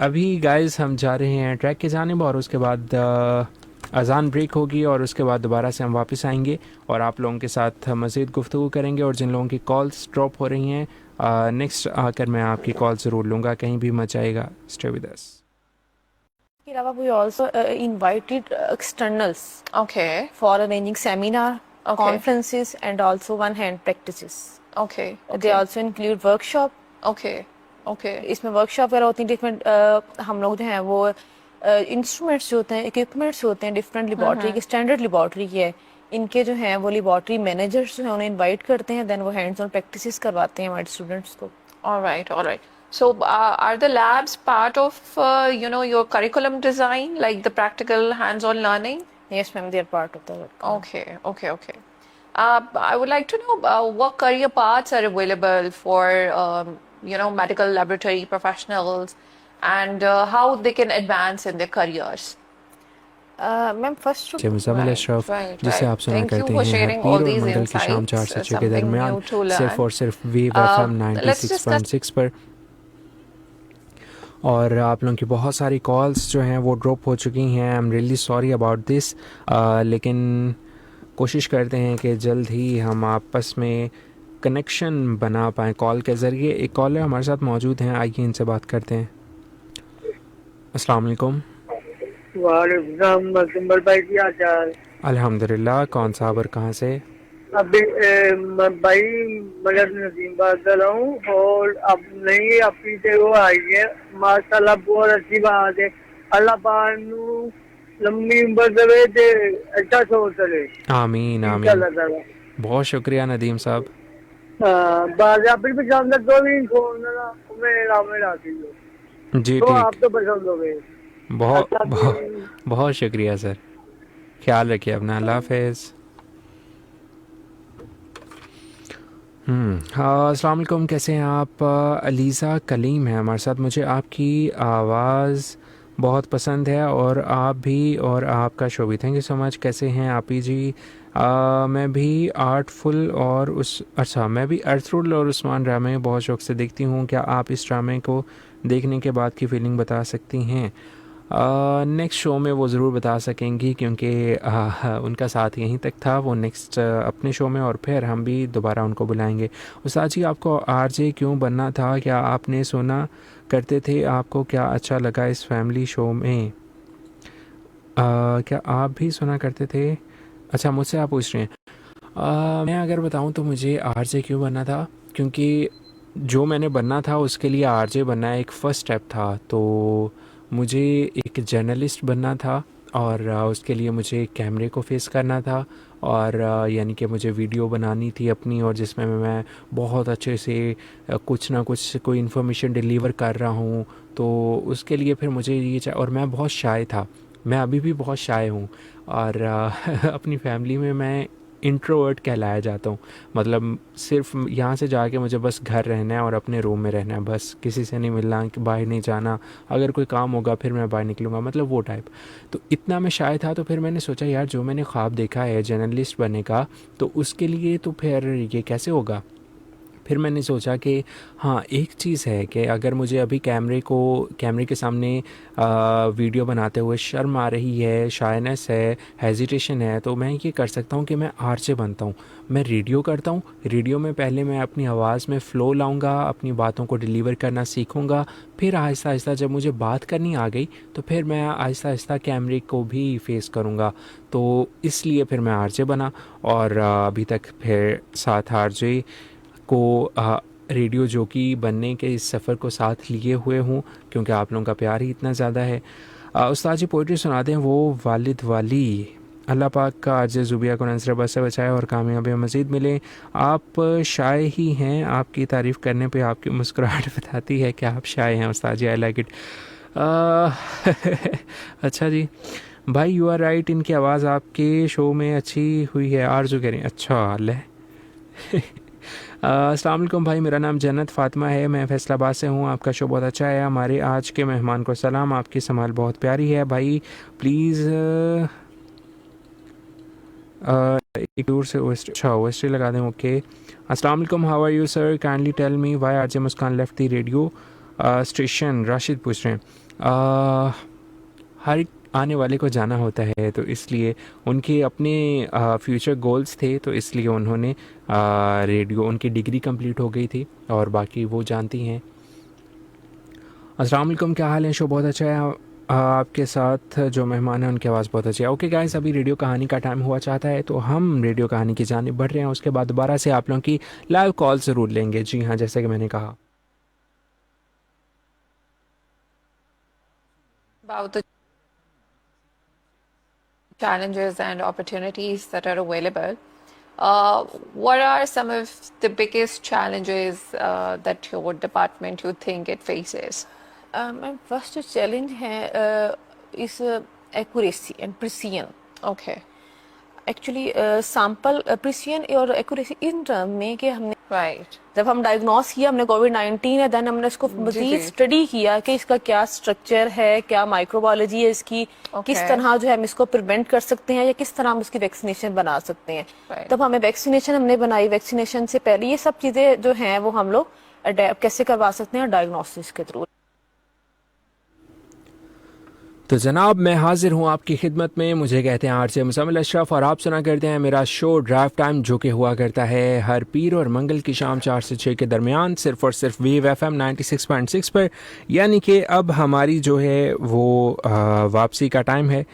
अभी गाइस हम जा रहे हैं ट्रैक के जानिब, और उसके बाद अजान ब्रेक होगी, और उसके बाद दोबारा से हम वापस आएंगे और आप लोगों के साथ मज़ीद गुफ्तगू करेंगे। और जिन लोगों की कॉल्स ड्रॉप हो रही हैं, नेक्स्ट आकर मैं आपकी कॉल ज़रूर लूँगा, कहीं भी मत जाएगा। Stay with us. इसके अलावा we also invited externals Okay. for arranging seminar, Okay. conferences, and also one hand practices. Okay. They also include workshop. Okay. Okay. इसमें वर्कशॉप वगैरह होती हैं डिफरेंट। हम लोग जो हैं वो इंस्ट्रूमेंट्स जो होते हैं, इक्विपमेंट्स होते हैं डिफरेंट लेबॉर्टरी के, स्टैंडर्ड लेबॉर्टरी की है, इनके जो हैं वो लेबॉर्टरी मैनेजर्स जो हैं उन्हें इनवाइट करते हैं, देन वो हैंड्स ऑन प्रैक्टिसेस करवाते हैं हमारे स्टूडेंट्स को। All right. All right. So, are the labs part of your curriculum design, like the practical hands-on learning? Yes ma'am, they are part of the work. Okay. Okay. Okay. I would like to know what career paths are available for medical laboratory professionals, and how they can advance in their careers. Ma'am first जय मुज़म्मिल अशरफ, जिसे आप सुना Thank you करते for हैं sharing पीर all और these मंगल की शाम 4 insights, से 6 के something दरमियान, new to learn. सिर्फ और सिर्फ वीव FM let's discuss 96.6 पर। और आप लोगों की बहुत सारी कॉल्स जो हैं वो ड्रॉप हो चुकी हैं। I am really sorry about this, लेकिन कोशिश करते हैं कि जल्द ही हम आपस में कनेक्शन बना पाएँ कॉल के ज़रिए। एक कॉलर हमारे साथ मौजूद हैं, आइए इनसे बात करते हैं। अस्सलाम वालेकुम। वालेकुम भाई, की हाल चाल? अल्हम्दुलिल्लाह। कौन साहब और कहाँ से? अभी भाई मगर नसीम बात कर रहा हूँ, और अब नहीं अपनी से वो आई है, माशाल्लाह बहुत अच्छी बात है। अल्लाह पाक नू लंबी उम्र देवे ते अच्छा सोच करे। आमीन आमीन। इंशाल्लाह ताला। बहुत शुक्रिया नदीम साहब। बात अपनी पसंद तो भी फोन ना मेरा मेरा थी जी तो ठीक, आप तो पसंद हो गए। बहुत अच्छा, बहुत बहुत शुक्रिया सर, ख्याल रखिए अपना, अल्लाह हाफ़िज़। अस्सलाम वालेकुम, कैसे हैं आप? अलीज़ा कलीम है हमारे साथ। मुझे आपकी आवाज़ बहुत पसंद है, और आप भी, और आपका शो भी। Thank you so much. कैसे हैं आप ही जी? मैं भी मैं भी अर्थफुल और उस्मान ड्रामे बहुत शौक़ से देखती हूँ। क्या आप इस ड्रामे को देखने के बाद की फ़ीलिंग बता सकती हैं? नेक्स्ट शो में वो ज़रूर बता सकेंगी, क्योंकि उनका साथ यहीं तक था। वो नेक्स्ट अपने शो में, और फिर हम भी दोबारा उनको बुलाएंगे। उस्ताद जी, आपको आरजे क्यों बनना था? क्या आपने सुना करते थे? आपको क्या अच्छा लगा इस फैमिली शो में? क्या आप भी सुना करते थे? अच्छा, मुझसे आप पूछ रहे हैं। मैं अगर बताऊं तो मुझे आरजे क्यों बनना था, क्योंकि जो मैंने बनना था उसके लिए आरजे बनना एक फ़र्स्ट स्टेप था। तो मुझे एक जर्नलिस्ट बनना था, और उसके लिए मुझे कैमरे को फेस करना था, और यानी कि मुझे वीडियो बनानी थी अपनी, और जिसमें मैं बहुत अच्छे से कुछ ना कुछ कोई इन्फॉर्मेशन डिलीवर कर रहा हूँ। तो उसके लिए फिर मुझे ये और मैं बहुत शाय था, मैं अभी भी बहुत शाय हूँ, और अपनी फैमिली में मैं इंट्रोवर्ट कहलाया जाता हूँ। मतलब सिर्फ यहाँ से जाके मुझे बस घर रहना है और अपने रूम में रहना है, बस किसी से नहीं मिलना, बाहर नहीं जाना। अगर कोई काम होगा फिर मैं बाहर निकलूँगा, मतलब वो टाइप। तो इतना मैं शाय था। तो फिर मैंने सोचा यार, जो मैंने ख्वाब देखा है जर्नलिस्ट बनने का, तो उसके लिए तो फिर ये कैसे होगा। फिर मैंने सोचा कि हाँ, एक चीज़ है कि अगर मुझे अभी कैमरे के सामने वीडियो बनाते हुए शर्म आ रही है, शायनेस है, हेजिटेशन है, तो मैं ये कर सकता हूँ कि मैं आरजे बनता हूँ। मैं रेडियो करता हूँ। रेडियो में पहले मैं अपनी आवाज़ में फ़्लो लाऊंगा, अपनी बातों को डिलीवर करना सीखूंगा। फिर आहिस्ता आहिस्ता जब मुझे बात करनी आ गई, तो फिर मैं आहिस्ता आहिस्ता कैमरे को भी फेस करूँगा। तो इसलिए फिर मैं आरजे बना, और अभी तक फिर साथ आरजे को रेडियो जॉकी बनने के इस सफ़र को साथ लिए हुए हूँ, क्योंकि आप लोगों का प्यार ही इतना ज़्यादा है। उस्ताद जी, पोइट्री सुना दें। वो वालिद वाली अल्लाह पाक का आज ज़ुबिया को नज़र बस से बचाए और कामयाबी मज़ीद मिले। आप शाय ही हैं, आपकी तारीफ़ करने पे आपकी मुस्कुराहट बताती है कि आप शाय हैं उस्ताद जी। I like it. अच्छा जी भाई, यू आर राइट, इनकी आवाज़ आपके शो में अच्छी हुई है। आरजू कह रही हैं। अच्छा अल्लाह। अस्सलाम वालेकुम भाई, मेरा नाम जन्नत फ़ातिमा है, मैं फैसलाबाद से हूँ। आपका शो बहुत अच्छा है। हमारे आज के मेहमान को सलाम, आपकी संभाल बहुत प्यारी है भाई। प्लीज़ एक दूर से ओएसटी, अच्छा ओएसटी लगा दें। ओके। अस्सलाम वालेकुम, how are you sir, kindly tell me why RJ Muskan left the radio station. Rashid पूछ रहे हैं। हर आने वाले को जाना होता है, तो इसलिए उनके अपने फ्यूचर गोल्स थे, तो इसलिए उन्होंने रेडियो, उनकी डिग्री कंप्लीट हो गई थी और बाकी वो जानती हैं। अस्सलाम वालेकुम, क्या हाल है? शो बहुत अच्छा है। आपके साथ जो मेहमान हैं उनकी आवाज़ बहुत अच्छी है। ओके गाइस, अभी रेडियो कहानी का टाइम हुआ चाहता है, तो हम रेडियो कहानी की जानिब बढ़ रहे हैं। उसके बाद दोबारा से आप लोगों की लाइव कॉल ज़रूर लेंगे। जी हाँ, जैसे कि मैंने कहा। About the challenges and opportunities that are available. What are some of the biggest challenges that your department you think it faces? Ma'am first जो चैलेंज है इस accuracy and precision. Okay, actually sample precision और एक्यूरेसी इन टर्म में कि हमने right. जब हम डायग्नोस किया, हमने कोविड-19 है, देन हमने इसको मजीद जी। स्टडी किया कि इसका क्या स्ट्रक्चर है, क्या माइक्रोबायोलॉजी है इसकी, किस Okay. तरह जो है हम इसको प्रिवेंट कर सकते हैं या किस तरह हम इसकी वैक्सीनेशन बना सकते हैं। Right. तब हमें वैक्सीनेशन हमने बनाई, वैक्सीनेशन से पहले ये सब चीज़ें जो हैं वो हम लोग अडेप्ट कैसे करवा सकते हैं डायग्नोसिस के थ्रू। तो जनाब, मैं हाजिर हूँ आपकी खिदमत में। मुझे कहते हैं आरजे मुज़म्मिल अशरफ और आप सुना करते हैं मेरा शो ड्राइव टाइम, जो कि हुआ करता है हर पीर और मंगल की शाम 4 से 6 के दरमियान, सिर्फ़ और सिर्फ वेव FM 96.6 पर। यानी कि अब हमारी जो है वो वापसी का टाइम है,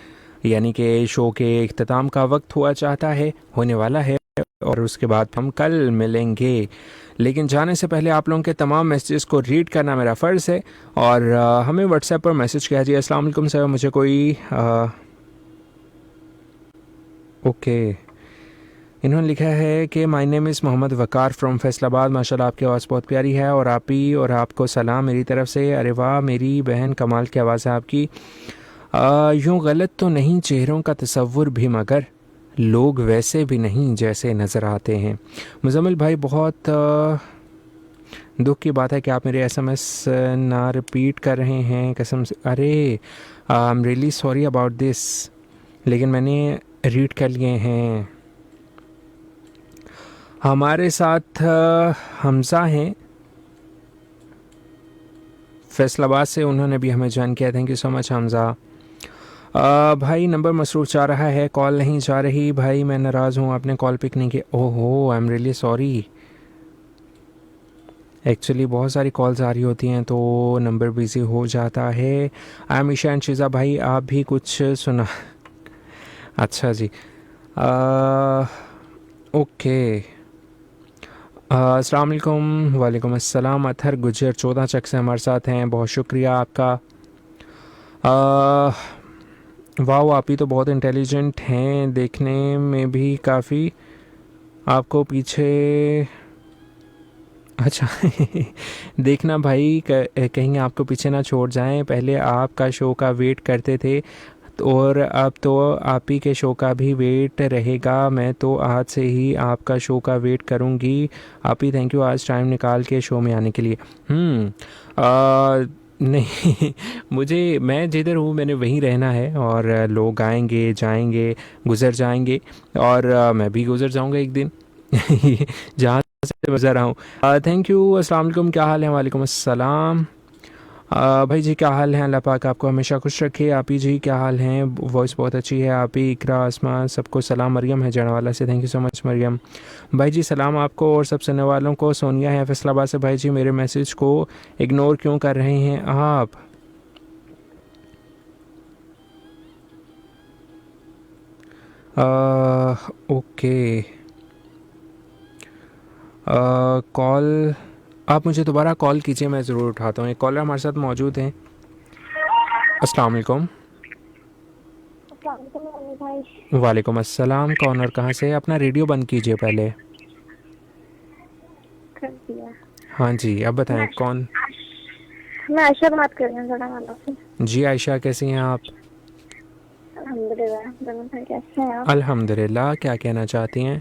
यानी कि शो के इख्तिताम का वक्त हुआ चाहता है, होने वाला है, और उसके बाद हम कल मिलेंगे। लेकिन जाने से पहले आप लोगों के तमाम मैसेजेस को रीड करना मेरा फ़र्ज़ है। और हमें व्हाट्सएप पर मैसेज किया जी। अस्सलाम वालेकुम सर, मुझे कोई ओके, इन्होंने लिखा है कि my name is Mohammad Waqar from Faisalabad. माशाल्लाह आपकी आवाज़ बहुत प्यारी है, और आप ही और आपको सलाम मेरी तरफ से। अरे वाह, मेरी बहन, कमाल की आवाज़ है आपकी। यूँ गलत तो नहीं चेहरों का तसव्वुर भी, मगर लोग वैसे भी नहीं जैसे नज़र आते हैं। मुज़म्मिल भाई, बहुत दुख की बात है कि आप मेरे SMS ना रिपीट कर रहे हैं, कसम से। अरे I am really sorry about this, लेकिन मैंने रीड कर लिए हैं। हमारे साथ हमज़ा हैं फैसलाबाद से, उन्होंने भी हमें ज्वाइन किया। Thank you so much Hamza. भाई नंबर मसरूफ़ जा रहा है, कॉल नहीं जा रही। भाई मैं नाराज़ हूँ, आपने कॉल पिक नहीं किया। ओहो, I am really sorry. Actually बहुत सारी कॉल्स आ रही होती हैं तो नंबर बिज़ी हो जाता है। I am Isha and Sheeza. भाई आप भी कुछ सुना? अच्छा जी, ओके। अस्सलाम वालेकुम। वालेकुम अस्सलाम। अतहर गुजर 14 चक से हमारे साथ हैं, बहुत शुक्रिया आपका। वाह, आप ही तो बहुत इंटेलिजेंट हैं, देखने में भी काफ़ी आपको पीछे। अच्छा देखना भाई, कहीं आपको पीछे ना छोड़ जाएं। पहले आपका शो का वेट करते थे, और अब तो आप ही के शो का भी वेट रहेगा। मैं तो आज से ही आपका शो का वेट करूँगी। आप ही थैंक यू आज टाइम निकाल के शो में आने के लिए। नहीं मैं जिधर हूँ मैंने वहीं रहना है, और लोग आएंगे जाएंगे, गुज़र जाएंगे, और मैं भी गुज़र जाऊँगा एक दिन जहाँ से गुज़र रहा हूँ। Thank you. अस्सलाम वालेकुम, क्या हाल है? वालेकुम अस्सलाम। भाई जी क्या हाल है? अल्लाह पाक आपको हमेशा खुश रखे। आप ही जी क्या हाल हैं? वॉइस बहुत अच्छी है आप ही। इकरा, आसमा, सबको सलाम। मरियम है जड़वाला से, thank you so much Maryam. भाई जी सलाम आपको और सब सुनने वालों को। सोनिया है फैसलाबाद से। भाई जी मेरे मैसेज को इग्नोर क्यों कर रहे हैं आप? ओके, कॉल आप मुझे दोबारा कॉल कीजिए, मैं ज़रूर उठाता हूँ। एक कॉलर हमारे साथ मौजूद हैं। अस्सलाम वालेकुम। भाई। वालेकुम अस्सलाम। कौन और कहाँ से? अपना रेडियो बंद कीजिए पहले। कर दिया। हाँ जी, अब बताएं कौन? मैं आयशा बात कर रही हूँ जरा वालों से। जी आयशा, कैसी हैं आप? अल्हम्दुलिल्लाह। जमील भाई कैसे हैं आप? अल्हम्दुलिल्लाह। क्या कहना चाहती हैं?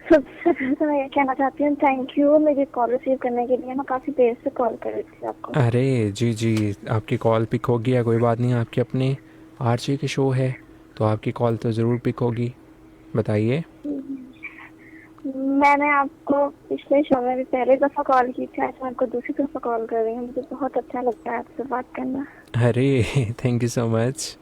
सबसे पहले तो मैं ये कहना चाहती हूँ थैंक यू मेरी कॉल रिसीव करने के लिए। मैं काफ़ी देर से कॉल कर रही थी आपको। अरे जी जी, आपकी कॉल पिक होगी या कोई बात नहीं, आपकी अपनी आरजे के शो है तो आपकी कॉल तो ज़रूर पिक होगी। बताइए। मैंने आपको पिछले शो में भी पहले दफ़ा कॉल की थी, आज मैं आपको दूसरी दफ़ा कॉल कर रही हूँ। मुझे बहुत अच्छा लगता है आपसे बात करना। अरे थैंक यू सो मच।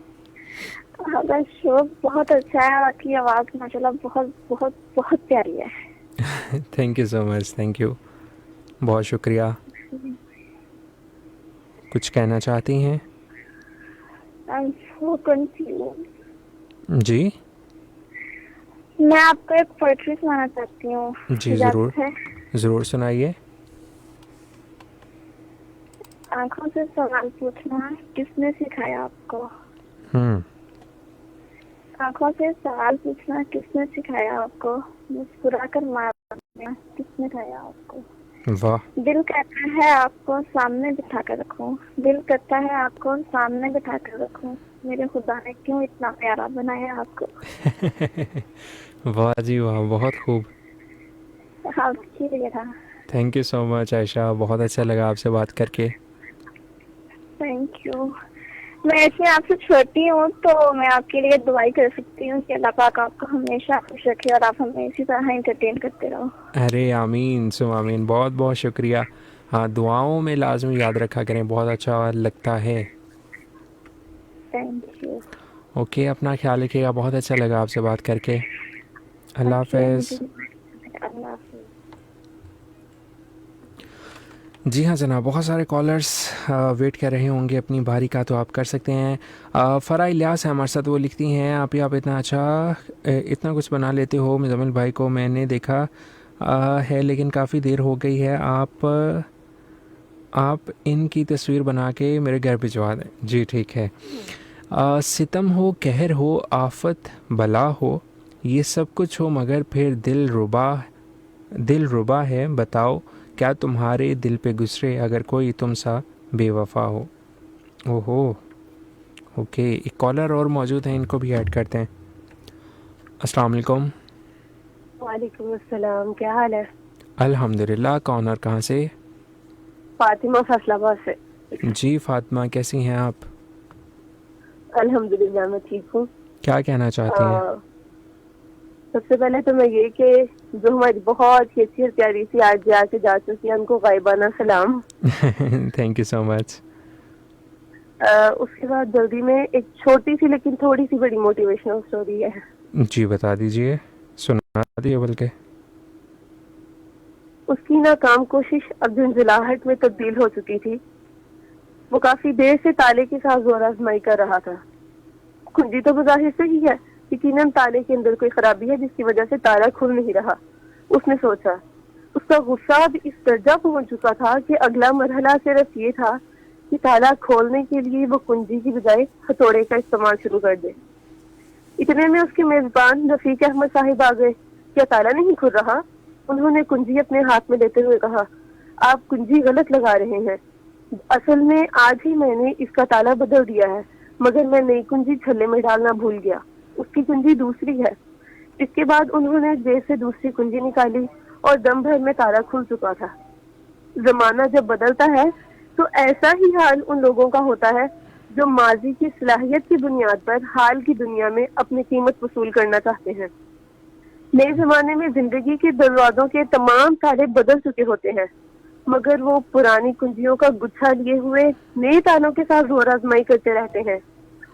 आपका शो बहुत अच्छा है, आपकी आवाज़ माशाल्लाह बहुत बहुत बहुत प्यारी है। Thank you so much, thank you, बहुत शुक्रिया। कुछ कहना चाहती हैं? I am so confuse. जी मैं आपको एक पोएट्री सुनाना चाहती हूँ। जी, इजाज़त ज़रूर है? ज़रूर सुनाइए। आंखों से सवाल पूछना किसने सिखाया आपको? हम्म आंखों से सवाल पूछना किसने सिखाया आपको? मुस्कुरा कर मारना किसने खाया आपको? वाह। दिल कहता है आपको सामने बिठा कर रखूं, दिल कहता है आपको सामने बिठा कर रखूं, मेरे खुदा ने क्यों इतना प्यारा बनाया आपको? वाह जी वाह, बहुत खूब। आपके लिए था। Thank you so much Ayesha, बहुत अच्छा लगा आपसे बात करके। Thank you. मैं ऐसे आपसे छोटी हूँ तो मैं आपके लिए दुआई कर सकती हूँ कि अल्लाह पाक आपको हमेशा खुश रखे और आप हमें इसी तरह एंटरटेन करते रहो। अरे आमीन सो आमीन, बहुत बहुत शुक्रिया। हाँ, दुआओं में लाजमी याद रखा करें, बहुत अच्छा लगता है। Thank you. ओके, अपना ख्याल रखिएगा, बहुत अच्छा लगा आपसे बात करके। अल्लाह हाफ़िज़। अल्लाह हाफ़िज़। जी हाँ जनाब, बहुत सारे कॉलर्स वेट कर रहे होंगे अपनी बारी का, तो आप कर सकते हैं। फ़रा इलियास है हमारे साथ, वो लिखती हैं आप इतना अच्छा इतना कुछ बना लेते हो। मुज़म्मिल भाई को मैंने देखा है लेकिन काफ़ी देर हो गई है। आप इनकी तस्वीर बना के मेरे घर भिजवा दें। जी ठीक है। सितम हो, कहर हो, आफत बला हो, ये सब कुछ हो मगर फिर दिल रुबा है। बताओ क्या तुम्हारे दिल पे गुजरे अगर कोई तुम सा बेवफा हो। ओहो, ओके, एक कॉलर और मौजूद हैं, इनको भी ऐड करते हैं। अस्सलाम वालेकुम। वालेकुम अस्सलाम, क्या हाल है? अल्हम्दुलिल्लाह। कौन और कहाँ से? फातिमा फैसलाबाद से। जी फातिमा, कैसी हैं आप? अल्हम्दुलिल्लाह मैं ठीक हूँ। क्या कहना चाहती हैं? सबसे पहले तो मैं ये कि जो हमारी बहुत ही अच्छी और प्यारी सी आज जाके जा चुकी है, उनको गायबाना सलाम। Thank you so much. उसके बाद जल्दी में एक छोटी सी लेकिन थोड़ी सी बड़ी मोटिवेशनल स्टोरी है। जी बता दीजिए, सुना दिए बल्कि। उसकी नाकाम कोशिश अब झुंझुलाहट में तब्दील हो चुकी थी। वो काफी देर से ताले के साथ जोर आजमाई कर रहा था। कुंजी तो बज़ाहिर सही है, यकीनन ताले के अंदर कोई खराबी है जिसकी वजह से ताला खुल नहीं रहा। उसने सोचा। उसका गुस्सा अब इस दर्जा पहुंच चुका था कि अगला मरहला सिर्फ ये था कि ताला खोलने के लिए वो कुंजी की बजाय हथौड़े का इस्तेमाल शुरू कर दे। इतने में उसके मेजबान रफीक अहमद साहिब आ गए। क्या ताला नहीं खुल रहा? उन्होंने कुंजी अपने हाथ में लेते हुए कहा, आप कुंजी गलत लगा रहे हैं। असल में आज ही मैंने इसका ताला बदल दिया है, मगर मैं नई कुंजी छल्ले में डालना भूल गया। उसकी कुंजी दूसरी है। इसके बाद उन्होंने जेब से दूसरी कुंजी निकाली और दम भर में ताला खुल चुका था। जमाना जब बदलता है तो ऐसा ही हाल उन लोगों का होता है जो माजी की सलाहियत की बुनियाद पर हाल की दुनिया में अपनी कीमत वसूल करना चाहते हैं। नए जमाने में जिंदगी के दरवाजों के तमाम ताले बदल चुके होते हैं, मगर वो पुरानी कुंजियों का गुच्छा लिए हुए नए तालों के साथ जोर आजमाई करते रहते हैं।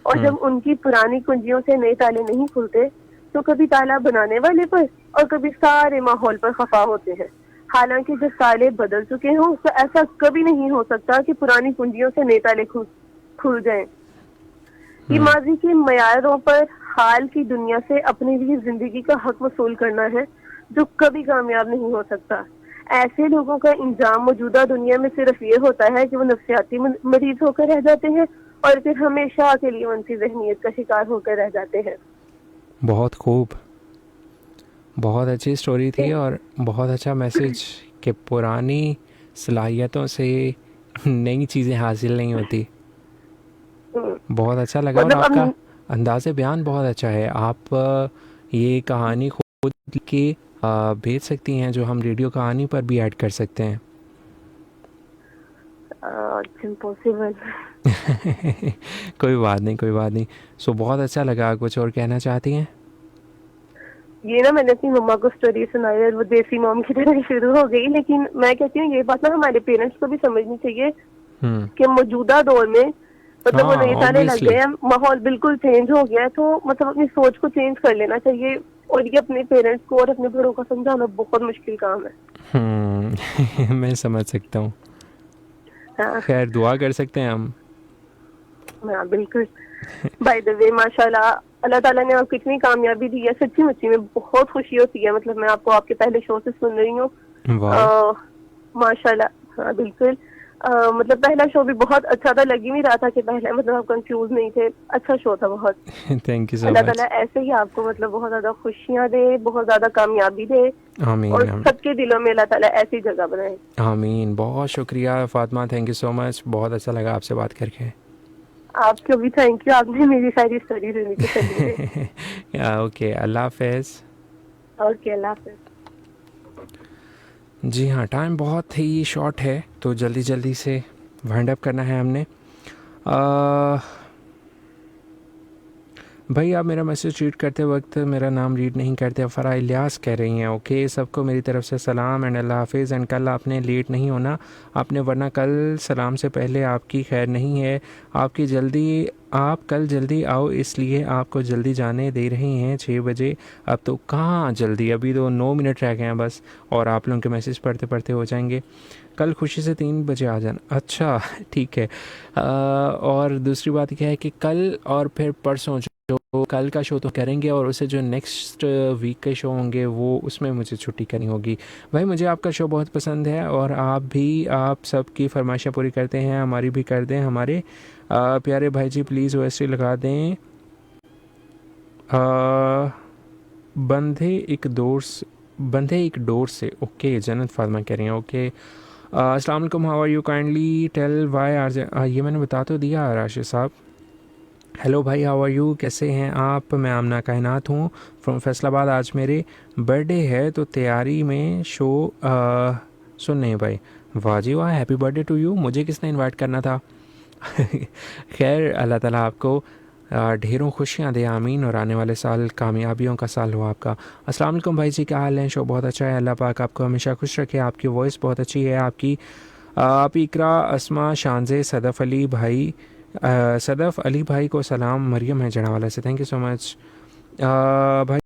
और जब उनकी पुरानी कुंजियों से नए ताले नहीं खुलते तो कभी ताला बनाने वाले पर और कभी सारे माहौल पर खफा होते हैं। हालांकि जब ताले बदल चुके हों तो ऐसा कभी नहीं हो सकता कि पुरानी कुंजियों से नए ताले खुल जाएं। ये माजी के मयारों पर हाल की दुनिया से अपने लिए जिंदगी का हक वसूल करना है जो कभी कामयाब नहीं हो सकता। ऐसे लोगों का इंजाम मौजूदा दुनिया में सिर्फ ये होता है कि वो नफ्सियाती मरीज होकर रह जाते हैं और फिर हमेशा के लिए उनकी जहनीत का शिकार होकर रह जाते हैं। बहुत खूब, बहुत अच्छी स्टोरी थी और बहुत अच्छा मैसेज कि पुरानी सलाहियतों से नई चीज़ें हासिल नहीं होती। बहुत अच्छा लगा और मतलब आपका अंदाज़े बयान बहुत अच्छा है। आप ये कहानी खुद लिख के भेज सकती हैं जो हम रेडियो कहानी पर भी ऐड कर सकते हैं। इम्पॉसिबल। कोई बात नहीं, कोई बात नहीं। सो बहुत अच्छा लगा। कुछ और कहना चाहती हैं? ये ना मैंने अपनी मम्मा को स्टोरी सुनाई और वो देसी मॉम की तरह शुरू हो गई, लेकिन मैं कहती हूँ ये बात ना हमारे पेरेंट्स को भी समझनी चाहिए कि मौजूदा दौर में मतलब वो नए साले लग गए हैं, माहौल बिल्कुल चेंज हो गया है, तो मतलब अपनी सोच को चेंज कर लेना चाहिए। और ये अपने पेरेंट्स को और अपने बड़ों को समझाना बहुत मुश्किल काम है। मैं समझ सकता हूँ। हाँ खैर दुआ कर सकते हैं हम। हाँ बिल्कुल। बाय द वे माशाल्लाह अल्लाह ताला ने आपको इतनी कामयाबी दी है, सच्ची मुच्ची में बहुत खुशी होती है। मतलब मैं आपको आपके पहले शो से सुन रही हूँ, माशाल्लाह। हाँ बिल्कुल। मतलब पहला शो भी बहुत अच्छा था, लग ही नहीं रहा था कि पहले मतलब आप कंफ्यूज नहीं थे। अच्छा शो था बहुत। Thank you so Allah much. ताला ऐसे ही आपको मतलब बहुत ज्यादा खुशियाँ दे, बहुत ज्यादा कामयाबी दे आमीन और आमीन सबके दिलों में अल्लाह ताला ऐसी जगह बनाए। आमीन। बहुत शुक्रिया Fatima, thank you so much. बहुत अच्छा लगा आपसे बात करके। आपको भी थैंक यू, आपने मेरी सारी स्टोरी सुनी थी सही। ओके, अल्लाह हाफिज़। ओके अल्लाह हाफिज़। जी हाँ, टाइम बहुत ही शॉर्ट है तो जल्दी जल्दी से वाइंड अप करना है हमने। भाई आप मेरा मैसेज रीड करते वक्त मेरा नाम रीड नहीं करते, फ़रा इलियास कह रही हैं। ओके, सबको मेरी तरफ से सलाम एंड अल्लाह हाफिज़। एंड कल आपने लेट नहीं होना आपने, वरना कल सलाम से पहले आपकी खैर नहीं है। आप कल जल्दी आओ, इसलिए आपको जल्दी जाने दे रहे हैं 6 बजे। अब तो कहाँ जल्दी, अभी तो 9 मिनट रह गए हैं बस और आप लोगों के मैसेज पढ़ते पढ़ते हो जाएंगे। कल खुशी से 3 बजे आ जाना। अच्छा ठीक है। और दूसरी बात क्या है कि कल और फिर परसों जो कल का शो तो करेंगे और उसे जो नेक्स्ट वीक के शो होंगे वो उसमें मुझे छुट्टी करनी होगी। भाई मुझे आपका शो बहुत पसंद है और आप सबकी फरमाइशें पूरी करते हैं, हमारी भी कर दें। हमारे प्यारे भाई जी प्लीज़ ओएसटी लगा दें। बंधे एक डोर से। ओके, जन्नत फातिमा कह रही हैं। ओके, अस्सलाम वालेकुम, how are you, kindly tell why are ये मैंने बता तो दिया राशिद साहब। हेलो भाई, हाउ आर यू, कैसे हैं आप? मैं आमना कायनात हूँ फ्रॉम फैसलाबाद। आज मेरे बर्थडे है तो तैयारी में शो सुन नहीं भाई। वाह जी वाह, हैप्पी बर्थडे टू यू। मुझे किसने इनवाइट करना था? खैर अल्लाह ताला आपको ढेरों खुशियाँ दे, आमीन। और आने वाले साल कामयाबियों का साल हो आपका। अस्सलाम वालेकुम भाई जी, क्या हाल है? शो बहुत अच्छा है, अल्लाह पाक आपको हमेशा खुश रखे। आपकी वॉइस बहुत अच्छी है। आप इकरा, अस्मा, शानजे, सदफ़ अली भाई को सलाम। मरियम है जड़ावाला से, थैंक यू सो मच भाई।